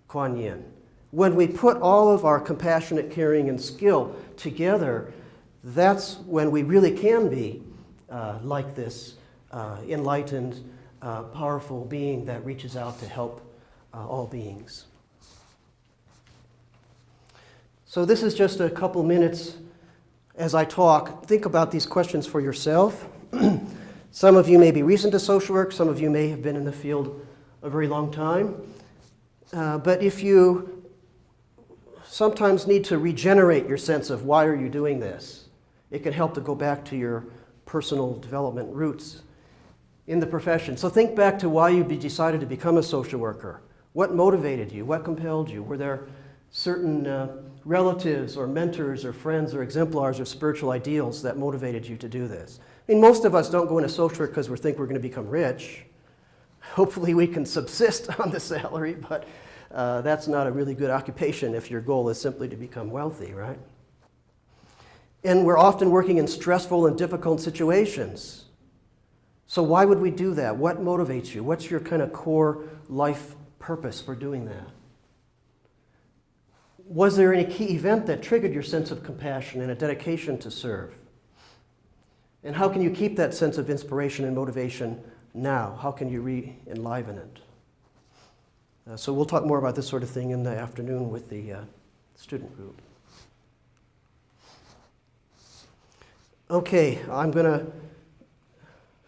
Kuan Yin. When we put all of our compassionate caring and skill together, that's when we really can be like this enlightened, powerful being that reaches out to help all beings. So this is just a couple minutes as I talk. Think about these questions for yourself. Some of you may be recent to social work, some of you may have been in the field a very long time. But if you sometimes need to regenerate your sense of why are you doing this, it can help to go back to your personal development roots in the profession. So think back to why you decided to become a social worker. What motivated you? What compelled you? Were there certain relatives or mentors or friends or exemplars or spiritual ideals that motivated you to do this? I mean, most of us don't go into social work because we think we're going to become rich. Hopefully we can subsist on the salary, but that's not a really good occupation if your goal is simply to become wealthy, right? And we're often working in stressful and difficult situations. So why would we do that? What motivates you? What's your kind of core life purpose for doing that? Was there any key event that triggered your sense of compassion and a dedication to serve? And how can you keep that sense of inspiration and motivation now? How can you re-enliven it? So we'll talk more about this sort of thing in the afternoon with the student group. Okay, I'm going to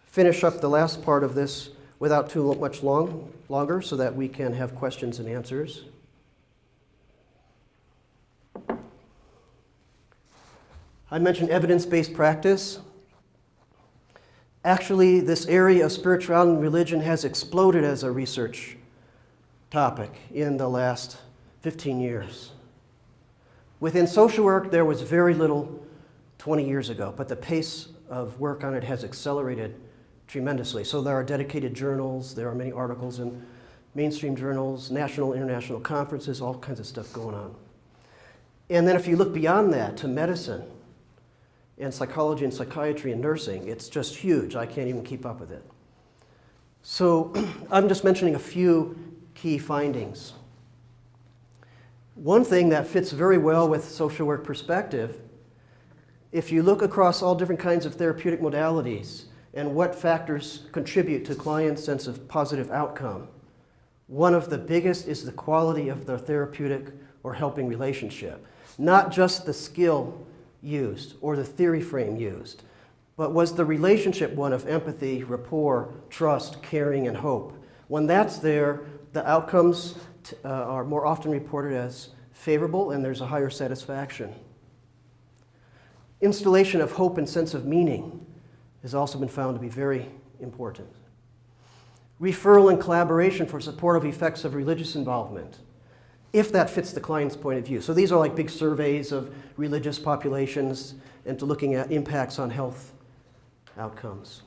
finish up the last part of this without too much longer so that we can have questions and answers. I mentioned evidence-based practice. Actually, this area of spirituality and religion has exploded as a research topic in the last 15 years. Within social work, there was very little 20 years ago, but the pace of work on it has accelerated tremendously. So there are dedicated journals, there are many articles in mainstream journals, national, international conferences, all kinds of stuff going on. And then if you look beyond that to medicine and psychology and psychiatry and nursing, it's just huge. I can't even keep up with it. So I'm just mentioning a few key findings. One thing that fits very well with social work perspective, if you look across all different kinds of therapeutic modalities and what factors contribute to clients' sense of positive outcome, one of the biggest is the quality of the therapeutic or helping relationship. Not just the skill used or the theory frame used, but was the relationship one of empathy, rapport, trust, caring, and hope. When that's there, the outcomes are more often reported as favorable and there's a higher satisfaction. Installation of hope and sense of meaning has also been found to be very important. Referral and collaboration for supportive effects of religious involvement, if that fits the client's point of view. So these are like big surveys of religious populations and to looking at impacts on health outcomes.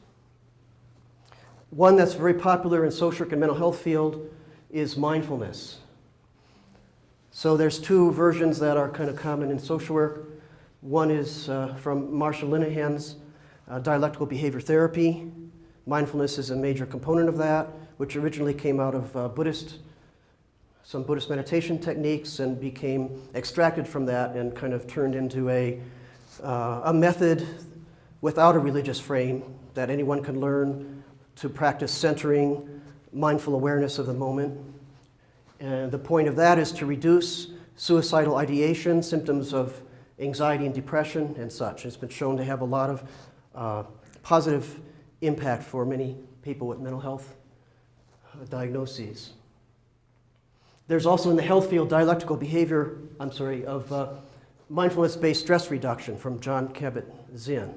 One that's very popular in social work and mental health field is mindfulness. So there's two versions that are kind of common in social work. One is from Marshall Linehan's dialectical behavior therapy. Mindfulness is a major component of that, which originally came out of some Buddhist meditation techniques and became extracted from that and kind of turned into a method without a religious frame that anyone can learn to practice centering, mindful awareness of the moment. And the point of that is to reduce suicidal ideation, symptoms of anxiety and depression and such. It's been shown to have a lot of positive impact for many people with mental health diagnoses. There's also in the health field dialectical behavior, of mindfulness-based stress reduction from John Kabat-Zinn.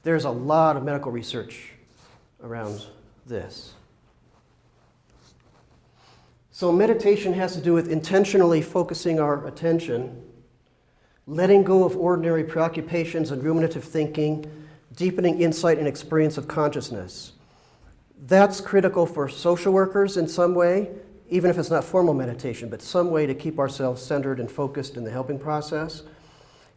There's a lot of medical research around this. So meditation has to do with intentionally focusing our attention, letting go of ordinary preoccupations and ruminative thinking, deepening insight and experience of consciousness. That's critical for social workers in some way, even if it's not formal meditation, but some way to keep ourselves centered and focused in the helping process.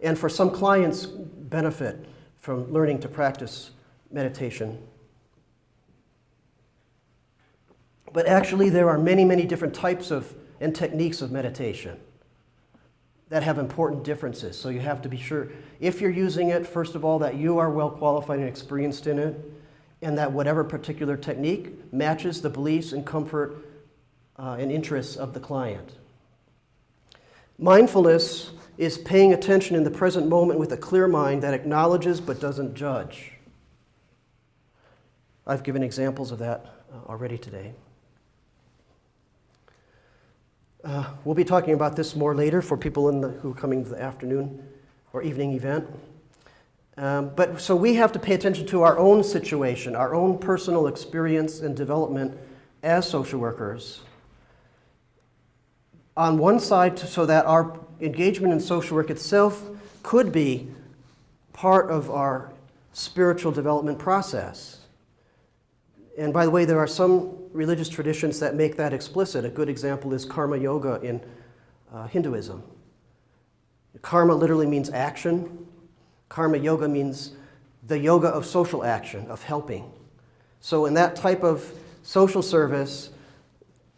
And for some clients, benefit from learning to practice meditation. But actually, there are many, many different types of and techniques of meditation that have important differences. So you have to be sure, if you're using it, first of all, that you are well qualified and experienced in it, and that whatever particular technique matches the beliefs and comfort and interests of the client. Mindfulness is paying attention in the present moment with a clear mind that acknowledges but doesn't judge. I've given examples of that already today. We'll be talking about this more later for people who are coming to the afternoon or evening event. But so we have to pay attention to our own situation, our own personal experience and development as social workers. On one side, so that our engagement in social work itself could be part of our spiritual development process. And by the way, there are some religious traditions that make that explicit. A good example is karma yoga in Hinduism. Karma literally means action. Karma yoga means the yoga of social action, of helping. So in that type of social service,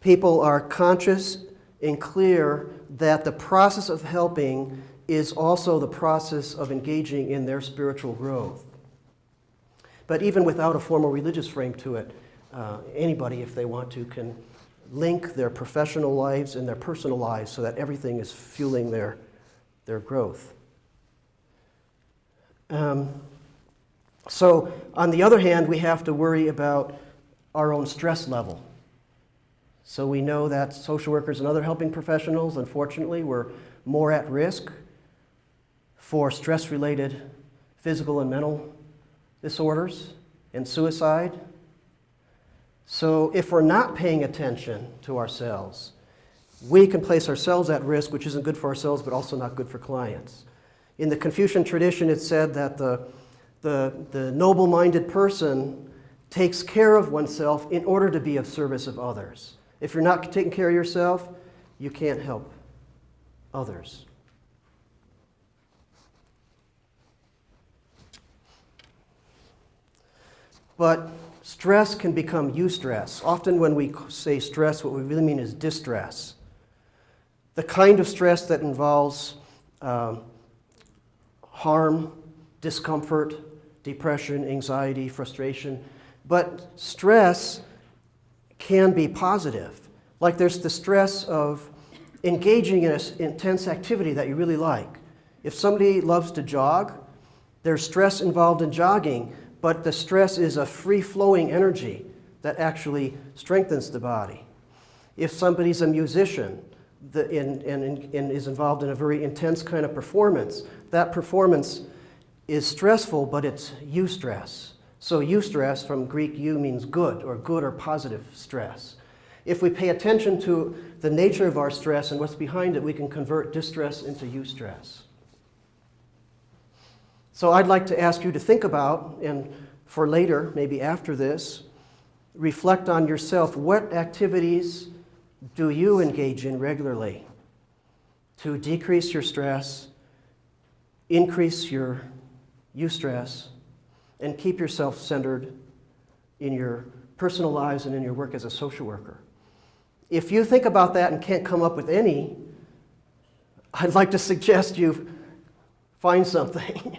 people are conscious and clear that the process of helping is also the process of engaging in their spiritual growth. But even without a formal religious frame to it, anybody, if they want to, can link their professional lives and their personal lives so that everything is fueling their growth. So on the other hand, we have to worry about our own stress level. So we know that social workers and other helping professionals, unfortunately, were more at risk for stress-related physical and mental disorders and suicide. So if we're not paying attention to ourselves, we can place ourselves at risk, which isn't good for ourselves, but also not good for clients. In the Confucian tradition, it's said that the noble-minded person takes care of oneself in order to be of service of others. If you're not taking care of yourself, you can't help others. But stress can become eustress. Often when we say stress, what we really mean is distress. The kind of stress that involves harm, discomfort, depression, anxiety, frustration. But stress can be positive. Like there's the stress of engaging in an intense activity that you really like. If somebody loves to jog, there's stress involved in jogging, but the stress is a free-flowing energy that actually strengthens the body. If somebody's a musician and is involved in a very intense kind of performance, that performance is stressful, but it's eustress. So eustress, from Greek eu, means good or positive stress. If we pay attention to the nature of our stress and what's behind it, we can convert distress into eustress. So I'd like to ask you to think about, and for later, maybe after this, reflect on yourself. What activities do you engage in regularly to decrease your stress, increase your eustress, and keep yourself centered in your personal lives and in your work as a social worker? If you think about that and can't come up with any, I'd like to suggest you find something.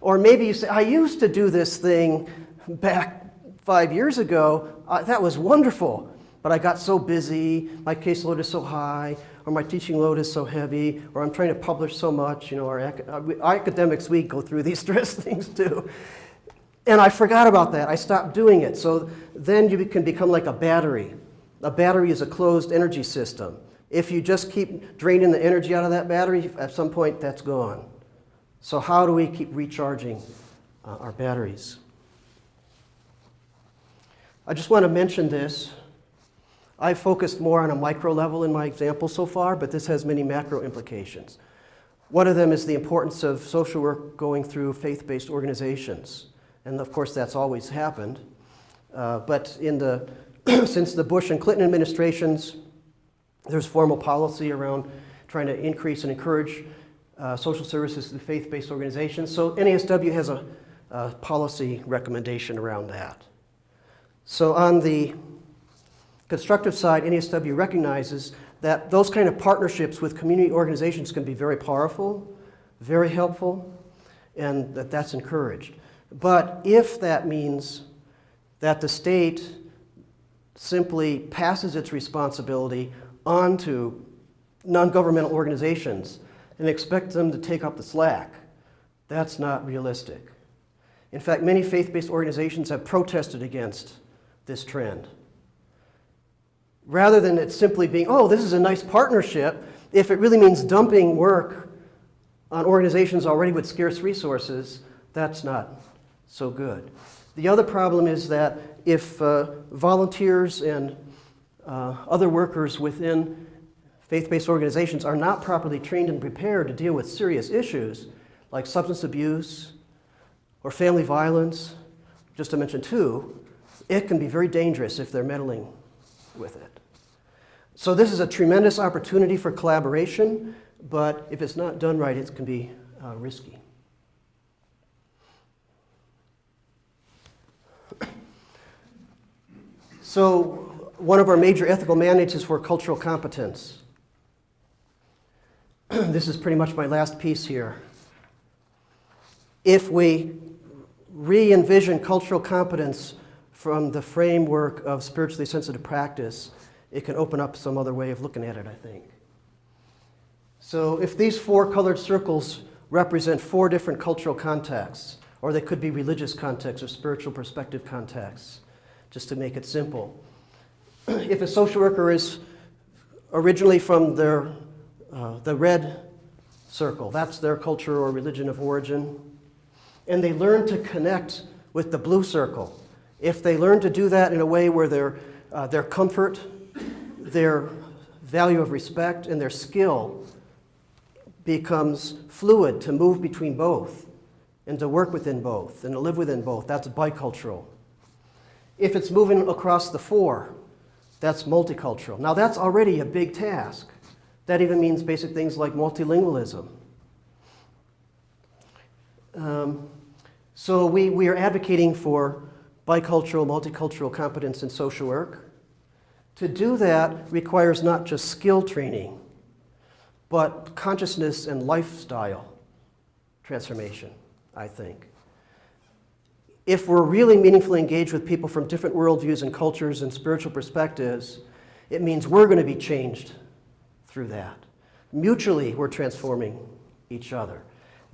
Or maybe you say, I used to do this thing back 5 years ago. That was wonderful, but I got so busy, my caseload is so high, or my teaching load is so heavy, or I'm trying to publish so much. Our academics, we go through these stress things too. And I forgot about that. I stopped doing it. So then you can become like a battery. A battery is a closed energy system. If you just keep draining the energy out of that battery, at some point that's gone. So how do we keep recharging our batteries? I just want to mention this. I've focused more on a micro level in my example so far, but this has many macro implications. One of them is the importance of social work going through faith-based organizations. And of course, that's always happened. But since the Bush and Clinton administrations, there's formal policy around trying to increase and encourage social services to faith-based organizations. So NASW has a policy recommendation around that. So on the constructive side, NASW recognizes that those kind of partnerships with community organizations can be very powerful, very helpful, and that's encouraged. But if that means that the state simply passes its responsibility onto non-governmental organizations and expect them to take up the slack, that's not realistic. In fact, many faith-based organizations have protested against this trend. Rather than it simply being, oh, this is a nice partnership, if it really means dumping work on organizations already with scarce resources, that's not so good. The other problem is that if volunteers and other workers within faith-based organizations are not properly trained and prepared to deal with serious issues like substance abuse or family violence, just to mention two, it can be very dangerous if they're meddling with it. So this is a tremendous opportunity for collaboration, but if it's not done right, it can be risky. So one of our major ethical mandates is for cultural competence. This is pretty much my last piece here. If we re-envision cultural competence from the framework of spiritually sensitive practice, it can open up some other way of looking at it, I think. So if these four colored circles represent four different cultural contexts, or they could be religious contexts or spiritual perspective contexts, just to make it simple. If a social worker is originally from the red circle, that's their culture or religion of origin, and they learn to connect with the blue circle. If they learn to do that in a way where their comfort, their value of respect, and their skill becomes fluid to move between both and to work within both and to live within both, that's bicultural. If it's moving across the 4, that's multicultural. Now that's already a big task. That even means basic things like multilingualism. So we are advocating for bicultural, multicultural competence in social work. To do that requires not just skill training, but consciousness and lifestyle transformation, I think. If we're really meaningfully engaged with people from different worldviews and cultures and spiritual perspectives, it means we're going to be changed through that. Mutually, we're transforming each other.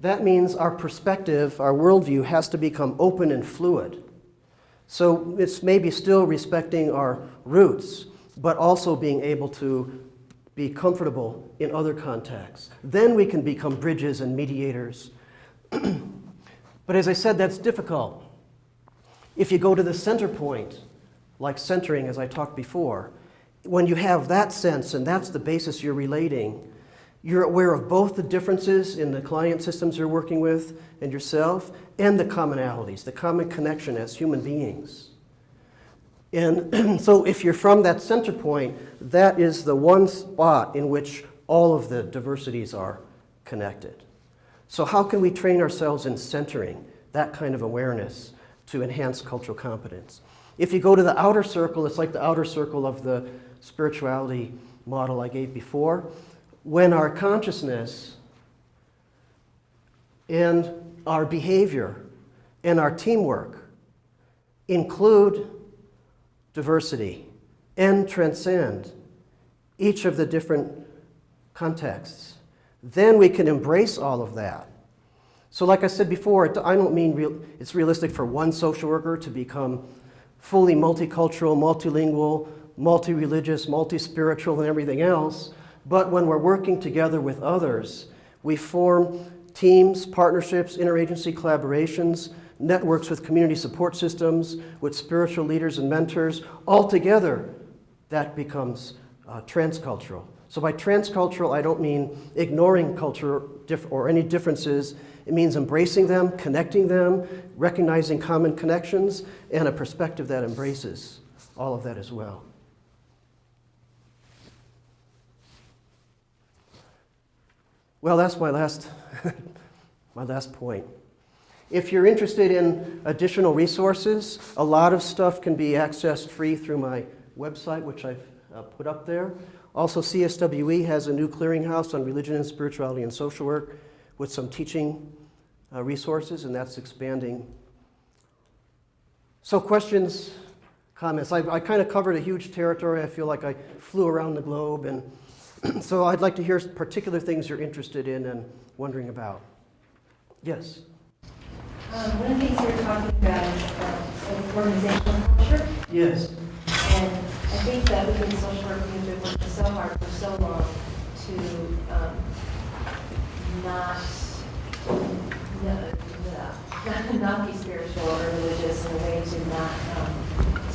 That means our perspective, our worldview, has to become open and fluid. So it's maybe still respecting our roots, but also being able to be comfortable in other contexts. Then we can become bridges and mediators. But as I said, that's difficult. If you go to the center point, like centering, as I talked before, when you have that sense, and that's the basis you're relating, you're aware of both the differences in the client systems you're working with and yourself, and the commonalities, the common connection as human beings. And so if you're from that center point, that is the one spot in which all of the diversities are connected. So how can we train ourselves in centering that kind of awareness to enhance cultural competence? If you go to the outer circle, it's like the outer circle of the spirituality model I gave before. When our consciousness and our behavior and our teamwork include diversity and transcend each of the different contexts, then we can embrace all of that. So like I said before, I don't mean it's realistic for one social worker to become fully multicultural, multilingual, multi-religious, multi-spiritual, and everything else. But when we're working together with others, we form teams, partnerships, interagency collaborations, networks with community support systems, with spiritual leaders and mentors. All together, that becomes transcultural. So by transcultural, I don't mean ignoring culture or any differences. It means embracing them, connecting them, recognizing common connections, and a perspective that embraces all of that as well. Well, that's my last, my last point. If you're interested in additional resources, a lot of stuff can be accessed free through my website, which I've put up there. Also, CSWE has a new clearinghouse on religion and spirituality and social work with some teaching resources, and that's expanding. So questions, comments? I kind of covered a huge territory. I feel like I flew around the globe, and so I'd like to hear particular things you're interested in and wondering about. Yes? One of the things you were talking about is organizational culture. Yes. And I think that within social work, we've been working so hard for so long to not be spiritual or religious in a way to not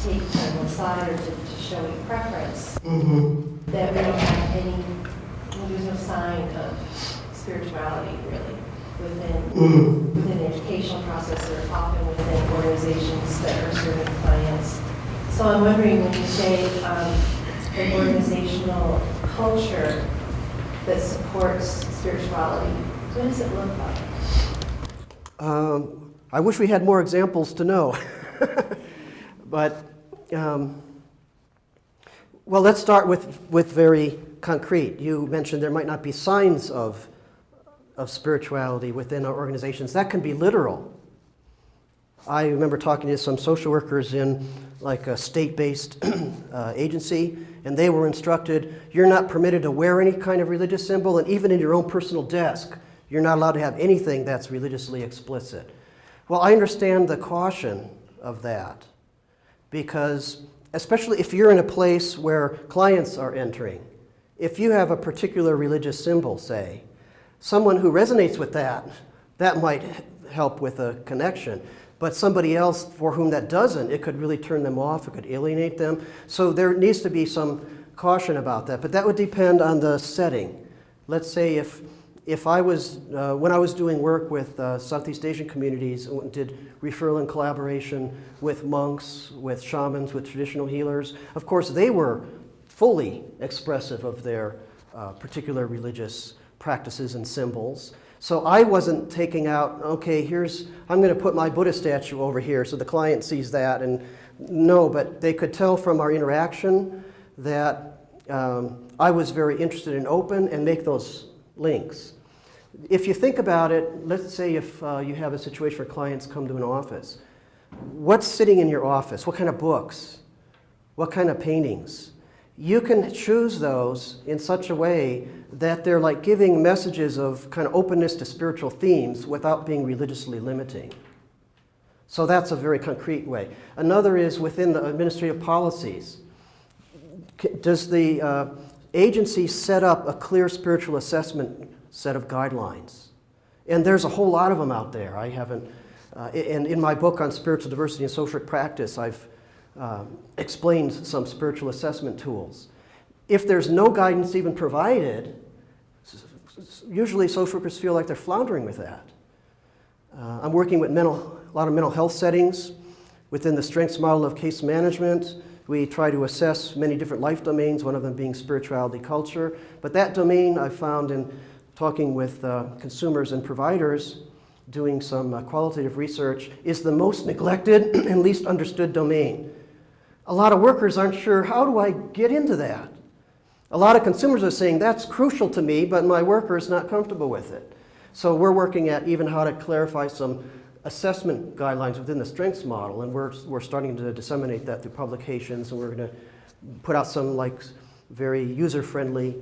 take one side or to show a preference. Mm-hmm. That we don't have any, there's no sign of spirituality really within the educational process or often within organizations that are serving clients. So I'm wondering, when you say an organizational culture that supports spirituality, what does it look like? I wish we had more examples to know. But, well, let's start with very concrete. You mentioned there might not be signs of spirituality within our organizations. That can be literal. I remember talking to some social workers in like a state-based agency, and they were instructed, you're not permitted to wear any kind of religious symbol, and even in your own personal desk, you're not allowed to have anything that's religiously explicit. Well, I understand the caution of that, because especially if you're in a place where clients are entering, if you have a particular religious symbol, say, someone who resonates with that might help with a connection. But somebody else for whom that doesn't, it could really turn them off, it could alienate them. So there needs to be some caution about that, but that would depend on the setting. Let's say if if I was, when I was doing work with Southeast Asian communities, did referral and collaboration with monks, with shamans, with traditional healers, of course they were fully expressive of their particular religious practices and symbols. So I wasn't taking out, okay, I'm going to put my Buddha statue over here so the client sees that. And no, but they could tell from our interaction that I was very interested and open and make those links. If you think about it, let's say if you have a situation where clients come to an office, what's sitting in your office? What kind of books? What kind of paintings? You can choose those in such a way that they're like giving messages of kind of openness to spiritual themes without being religiously limiting. So that's a very concrete way. Another is within the administrative policies. Does the agency set up a clear spiritual assessment set of guidelines? And there's a whole lot of them out there. I haven't, and in my book on spiritual diversity and social practice, I've explained some spiritual assessment tools. If there's no guidance even provided, usually social workers feel like they're floundering with that. I'm working with a lot of mental health settings. Within the strengths model of case management, we try to assess many different life domains, one of them being spirituality culture. But that domain I found in talking with consumers and providers, doing some qualitative research, is the most neglected and least understood domain. A lot of workers aren't sure, how do I get into that? A lot of consumers are saying, that's crucial to me, but my worker is not comfortable with it. So we're working at even how to clarify some assessment guidelines within the strengths model, and we're starting to disseminate that through publications, and we're going to put out some very user-friendly,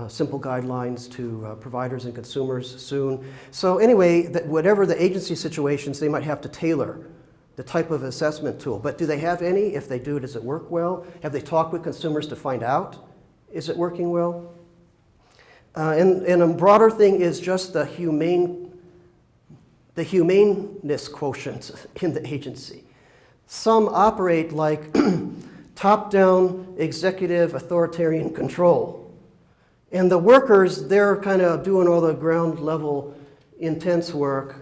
simple guidelines to providers and consumers soon. So anyway, whatever the agency situations, they might have to tailor the type of assessment tool. But do they have any? If they do, does it work well? Have they talked with consumers to find out? Is it working well? And a broader thing is just the humaneness quotient in the agency. Some operate like top-down executive authoritarian control. And the workers, they're kind of doing all the ground level intense work,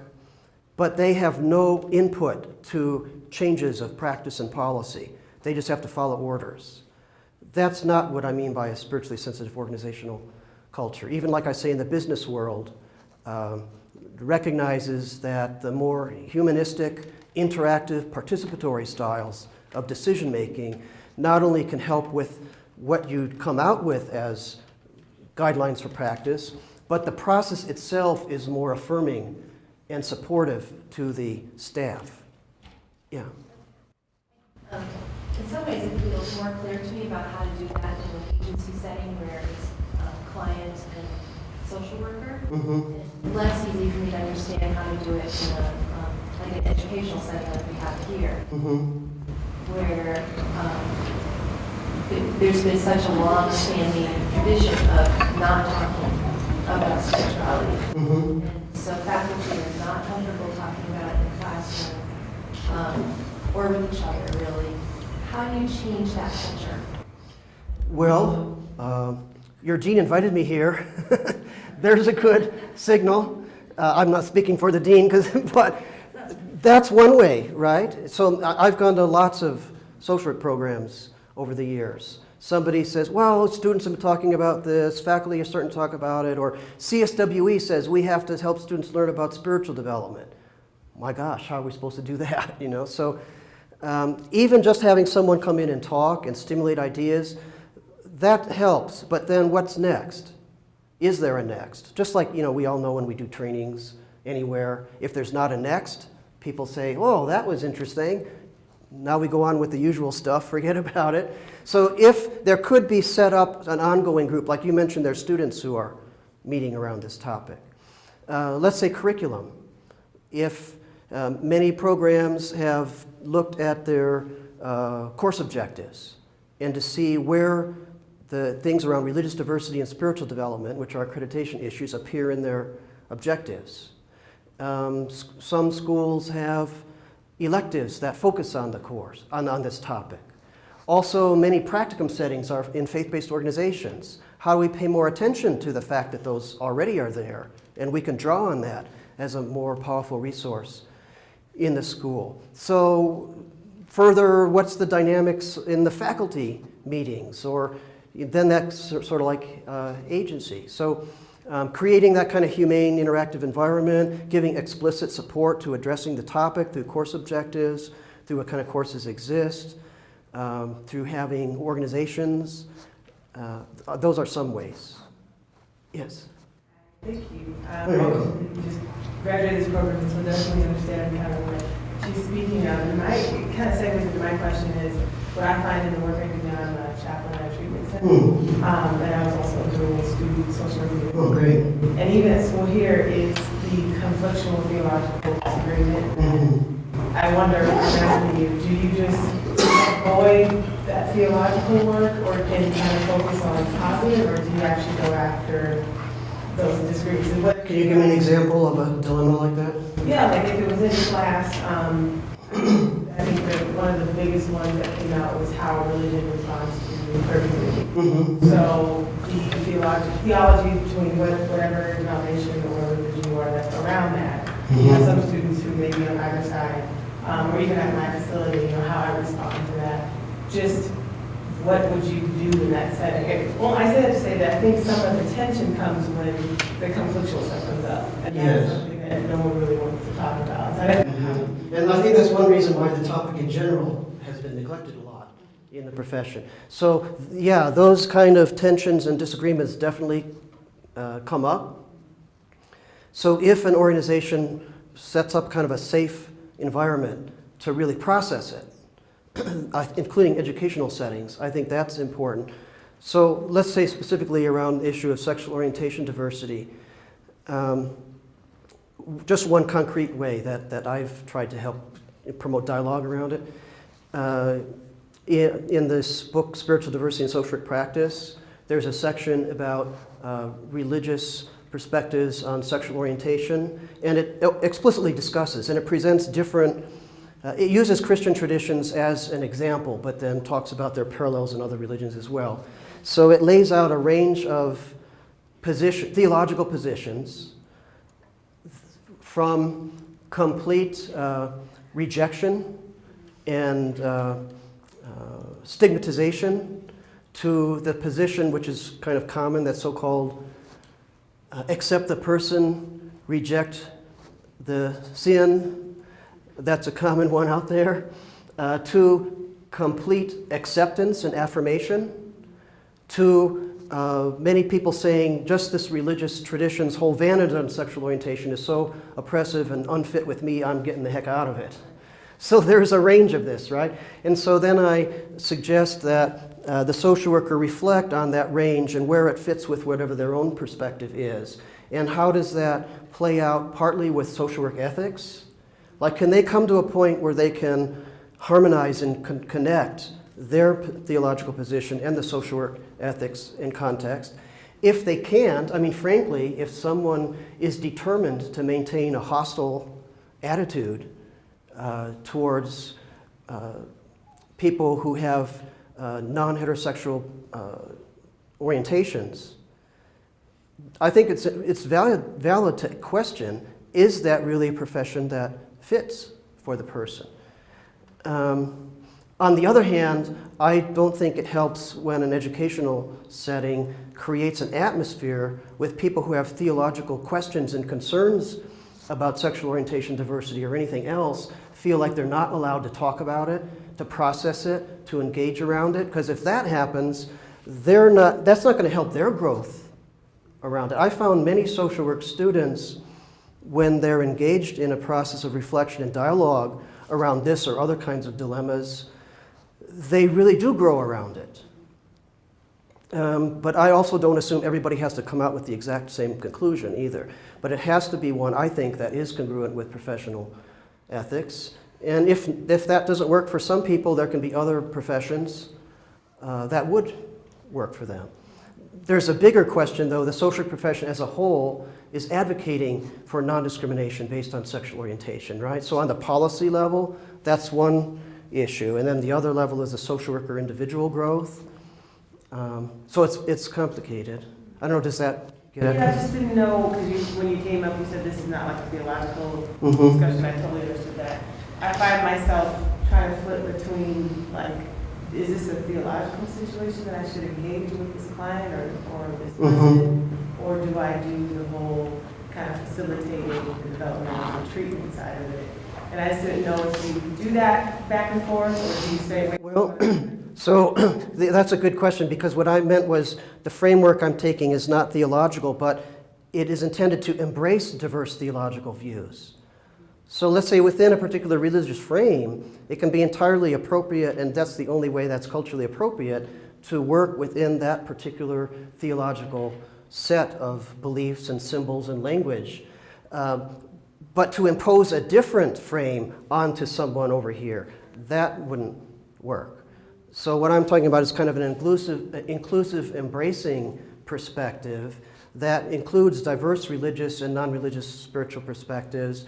but they have no input to changes of practice and policy. They just have to follow orders. That's not what I mean by a spiritually sensitive organizational culture. Even like I say in the business world, recognizes that the more humanistic, interactive, participatory styles of decision-making not only can help with what you come out with as guidelines for practice, but the process itself is more affirming and supportive to the staff. Yeah. In some ways, it feels more clear to me about how to do that in an agency setting where it's client and social worker. Mm-hmm. Less easy for me to understand how to do it in like an educational setting like we have here, where there's been such a long-standing tradition of not talking about sexuality. And so faculty are not comfortable talking about it in the classroom or with each other, really. How do you change that culture? Well, your dean invited me here. There's a good signal. I'm not speaking for the dean, but that's one way, right? So I've gone to lots of social work programs over the years. Somebody says, well, students have been talking about this, faculty are starting to talk about it, or CSWE says we have to help students learn about spiritual development. My gosh, how are we supposed to do that? So even just having someone come in and talk and stimulate ideas, that helps. But then what's next? Is there a next? Just like, we all know when we do trainings anywhere, if there's not a next, people say, oh, that was interesting. Now we go on with the usual stuff, forget about it. So if there could be set up an ongoing group, like you mentioned, there's students who are meeting around this topic. Let's say curriculum. If many programs have looked at their course objectives and to see where the things around religious diversity and spiritual development, which are accreditation issues, appear in their objectives. Some schools have electives that focus on the course, on this topic. Also, many practicum settings are in faith-based organizations. How do we pay more attention to the fact that those already are there? And we can draw on that as a more powerful resource in the school. So further, what's the dynamics in the faculty meetings? Or then that's sort of like agency. So creating that kind of humane interactive environment, giving explicit support to addressing the topic through course objectives, through what kind of courses exist, through having organizations. Those are some ways. Yes? Thank you. You're welcome. I just graduated this program, so definitely understand kind of what she's speaking of. And it kind of segues into my question is, what I find in the work I do now, I'm a chaplain at a treatment center. And I was also doing student social media. Oh, great. And even at school here is the conflictual theological disagreement. I wonder, I'm asking you, do you just avoid that theological work, or can you kind of focus on positive, or do you actually go after those disagreements? And what, Can you give me an example of a dilemma like that? yeah, like if it was in class, I think that one of the biggest ones that came out was how religion responds to persecution. So the theology between whatever denomination or religion you are that's around that. You have some students who may be on either side, or even at my facility, how I respond to that. Just what would you do in that setting? Well, I say that to say that I think some of the tension comes when the conflictual stuff comes up. And that's something that no one really wants to talk about. And I think that's one reason why the topic in general has been neglected a lot in the profession. So yeah, those kind of tensions and disagreements definitely come up. So if an organization sets up kind of a safe environment to really process it, including educational settings, I think that's important. So let's say specifically around the issue of sexual orientation diversity. Just one concrete way that I've tried to help promote dialogue around it. In this book, Spiritual Diversity and Social Work Practice, there's a section about religious perspectives on sexual orientation, and it explicitly discusses, and it presents different, it uses Christian traditions as an example, but then talks about their parallels in other religions as well. So it lays out a range of theological positions, from complete rejection and stigmatization to the position which is kind of common, that's so-called accept the person, reject the sin. That's a common one out there. To complete acceptance and affirmation. To many people saying just this religious tradition's whole vantage on sexual orientation is so oppressive and unfit with me, I'm getting the heck out of it. So there's a range of this, right? And so then I suggest that the social worker reflect on that range and where it fits with whatever their own perspective is. And how does that play out partly with social work ethics? Like, can they come to a point where they can harmonize and connect their theological position and the social work ethics in context? If they can't, I mean, frankly, if someone is determined to maintain a hostile attitude towards people who have non-heterosexual orientations, I think it's valid to question, is that really a profession that fits for the person? On the other hand, I don't think it helps when an educational setting creates an atmosphere with people who have theological questions and concerns about sexual orientation, diversity, or anything else, feel like they're not allowed to talk about it, to process it, to engage around it. Because if that happens, that's not going to help their growth around it. I found many social work students, when they're engaged in a process of reflection and dialogue around this or other kinds of dilemmas, they really do grow around it. But I also don't assume everybody has to come out with the exact same conclusion either. But it has to be one, I think, that is congruent with professional ethics. And if that doesn't work for some people, there can be other professions that would work for them. There's a bigger question, though. The social profession as a whole is advocating for non-discrimination based on sexual orientation, right? So on the policy level, that's one issue. And then the other level is the social worker individual growth. So it's complicated. I don't know, does that get it? Yeah, I just didn't know, because when you came up, you said this is not like a theological Mhm. discussion. I totally understood that. I find myself trying to flip between, like, is this a theological situation that I should engage with this client or this person? Or do I do the whole kind of facilitating the development of the treatment side of it? And I just didn't know if you do that back and forth, or do you stay away from Well, it? so that's a good question, because what I meant was the framework I'm taking is not theological, but it is intended to embrace diverse theological views. So let's say within a particular religious frame, it can be entirely appropriate, and that's the only way that's culturally appropriate, to work within that particular theological set of beliefs and symbols and language. But to impose a different frame onto someone over here, that wouldn't work. So what I'm talking about is kind of an inclusive embracing perspective that includes diverse religious and non-religious spiritual perspectives,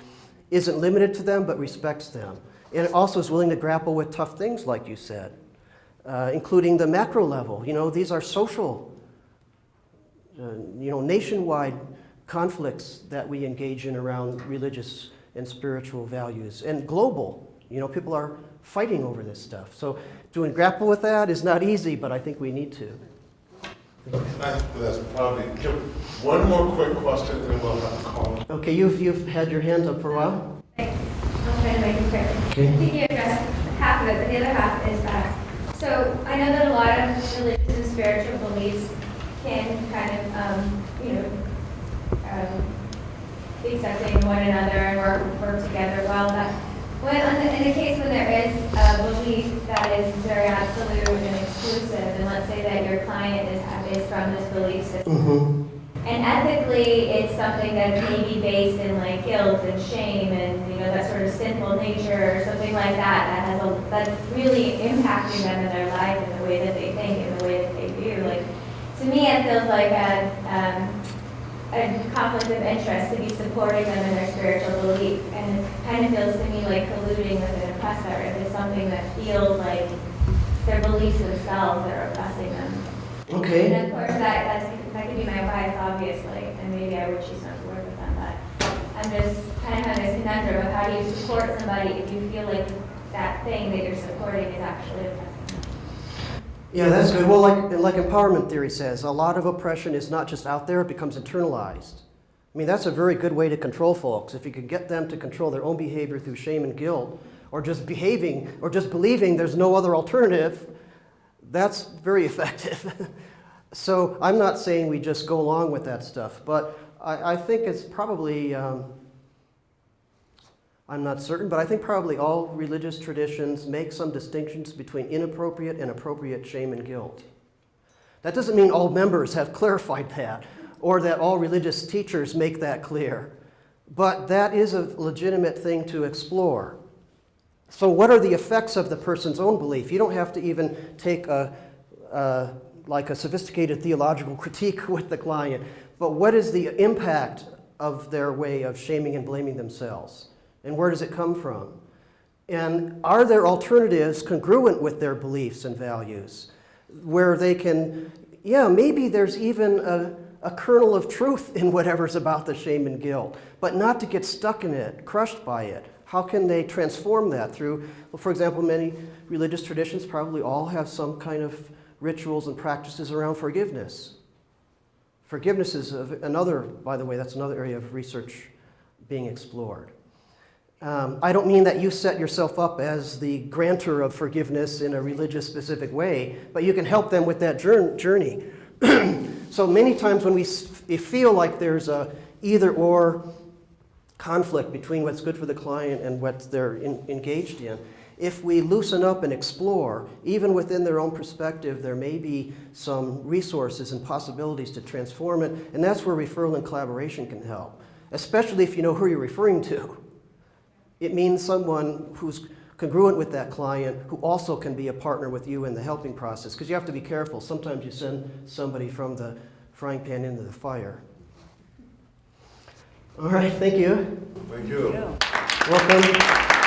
isn't limited to them, but respects them. And it also is willing to grapple with tough things, like you said, including the macro level. You know, these are social, nationwide conflicts that we engage in around religious and spiritual values, and global. People are fighting over this stuff. So doing grapple with that is not easy, but I think we need to. That's probably, one more quick question, and then we'll have to call. Okay, you've had your hand up for a while? Thanks. I'll try to make it quick. Okay. I think you addressed half of it, but the other half is that. So I know that a lot of religious and spiritual beliefs can kind of, be accepting of one another and work together well. But in a case when there is a belief that is very absolute and exclusive, and let's say that your client is from this belief system, and ethically it's something that's maybe based in like guilt and shame and that sort of sinful nature or something like that that's really impacting them in their life and the way that they think and the way that they view. Like, to me, it feels like a conflict of interest to be supporting them in their spiritual belief, and it kind of feels to me like colluding with an oppressor if it's something that feels like their beliefs themselves that are oppressing them. Okay. And of course, that could be my bias, obviously, and maybe I would choose not to work with them, but I'm just kind of having this conundrum of how do you support somebody if you feel like that thing that you're supporting is actually oppressing them. Yeah, that's good. Well, like empowerment theory says, a lot of oppression is not just out there, it becomes internalized. I mean, that's a very good way to control folks. If you can get them to control their own behavior through shame and guilt, or just behaving, or just believing there's no other alternative, that's very effective. So I'm not saying we just go along with that stuff, but I think it's probably, I'm not certain, but I think probably all religious traditions make some distinctions between inappropriate and appropriate shame and guilt. That doesn't mean all members have clarified that, or that all religious teachers make that clear. But that is a legitimate thing to explore. So what are the effects of the person's own belief? You don't have to even take like a sophisticated theological critique with the client, but what is the impact of their way of shaming and blaming themselves? And where does it come from? And are there alternatives congruent with their beliefs and values where they can, maybe there's even a kernel of truth in whatever's about the shame and guilt, but not to get stuck in it, crushed by it. How can they transform that through, for example, many religious traditions probably all have some kind of rituals and practices around forgiveness. Forgiveness is another, by the way, that's another area of research being explored. I don't mean that you set yourself up as the grantor of forgiveness in a religious specific way, but you can help them with that journey. So many times when we feel like there's a either-or conflict between what's good for the client and what they're engaged in, if we loosen up and explore, even within their own perspective, there may be some resources and possibilities to transform it, and that's where referral and collaboration can help, especially if you know who you're referring to. It means someone who's congruent with that client who also can be a partner with you in the helping process, because you have to be careful. Sometimes you send somebody from the frying pan into the fire. All right, thank you. Thank you. Welcome.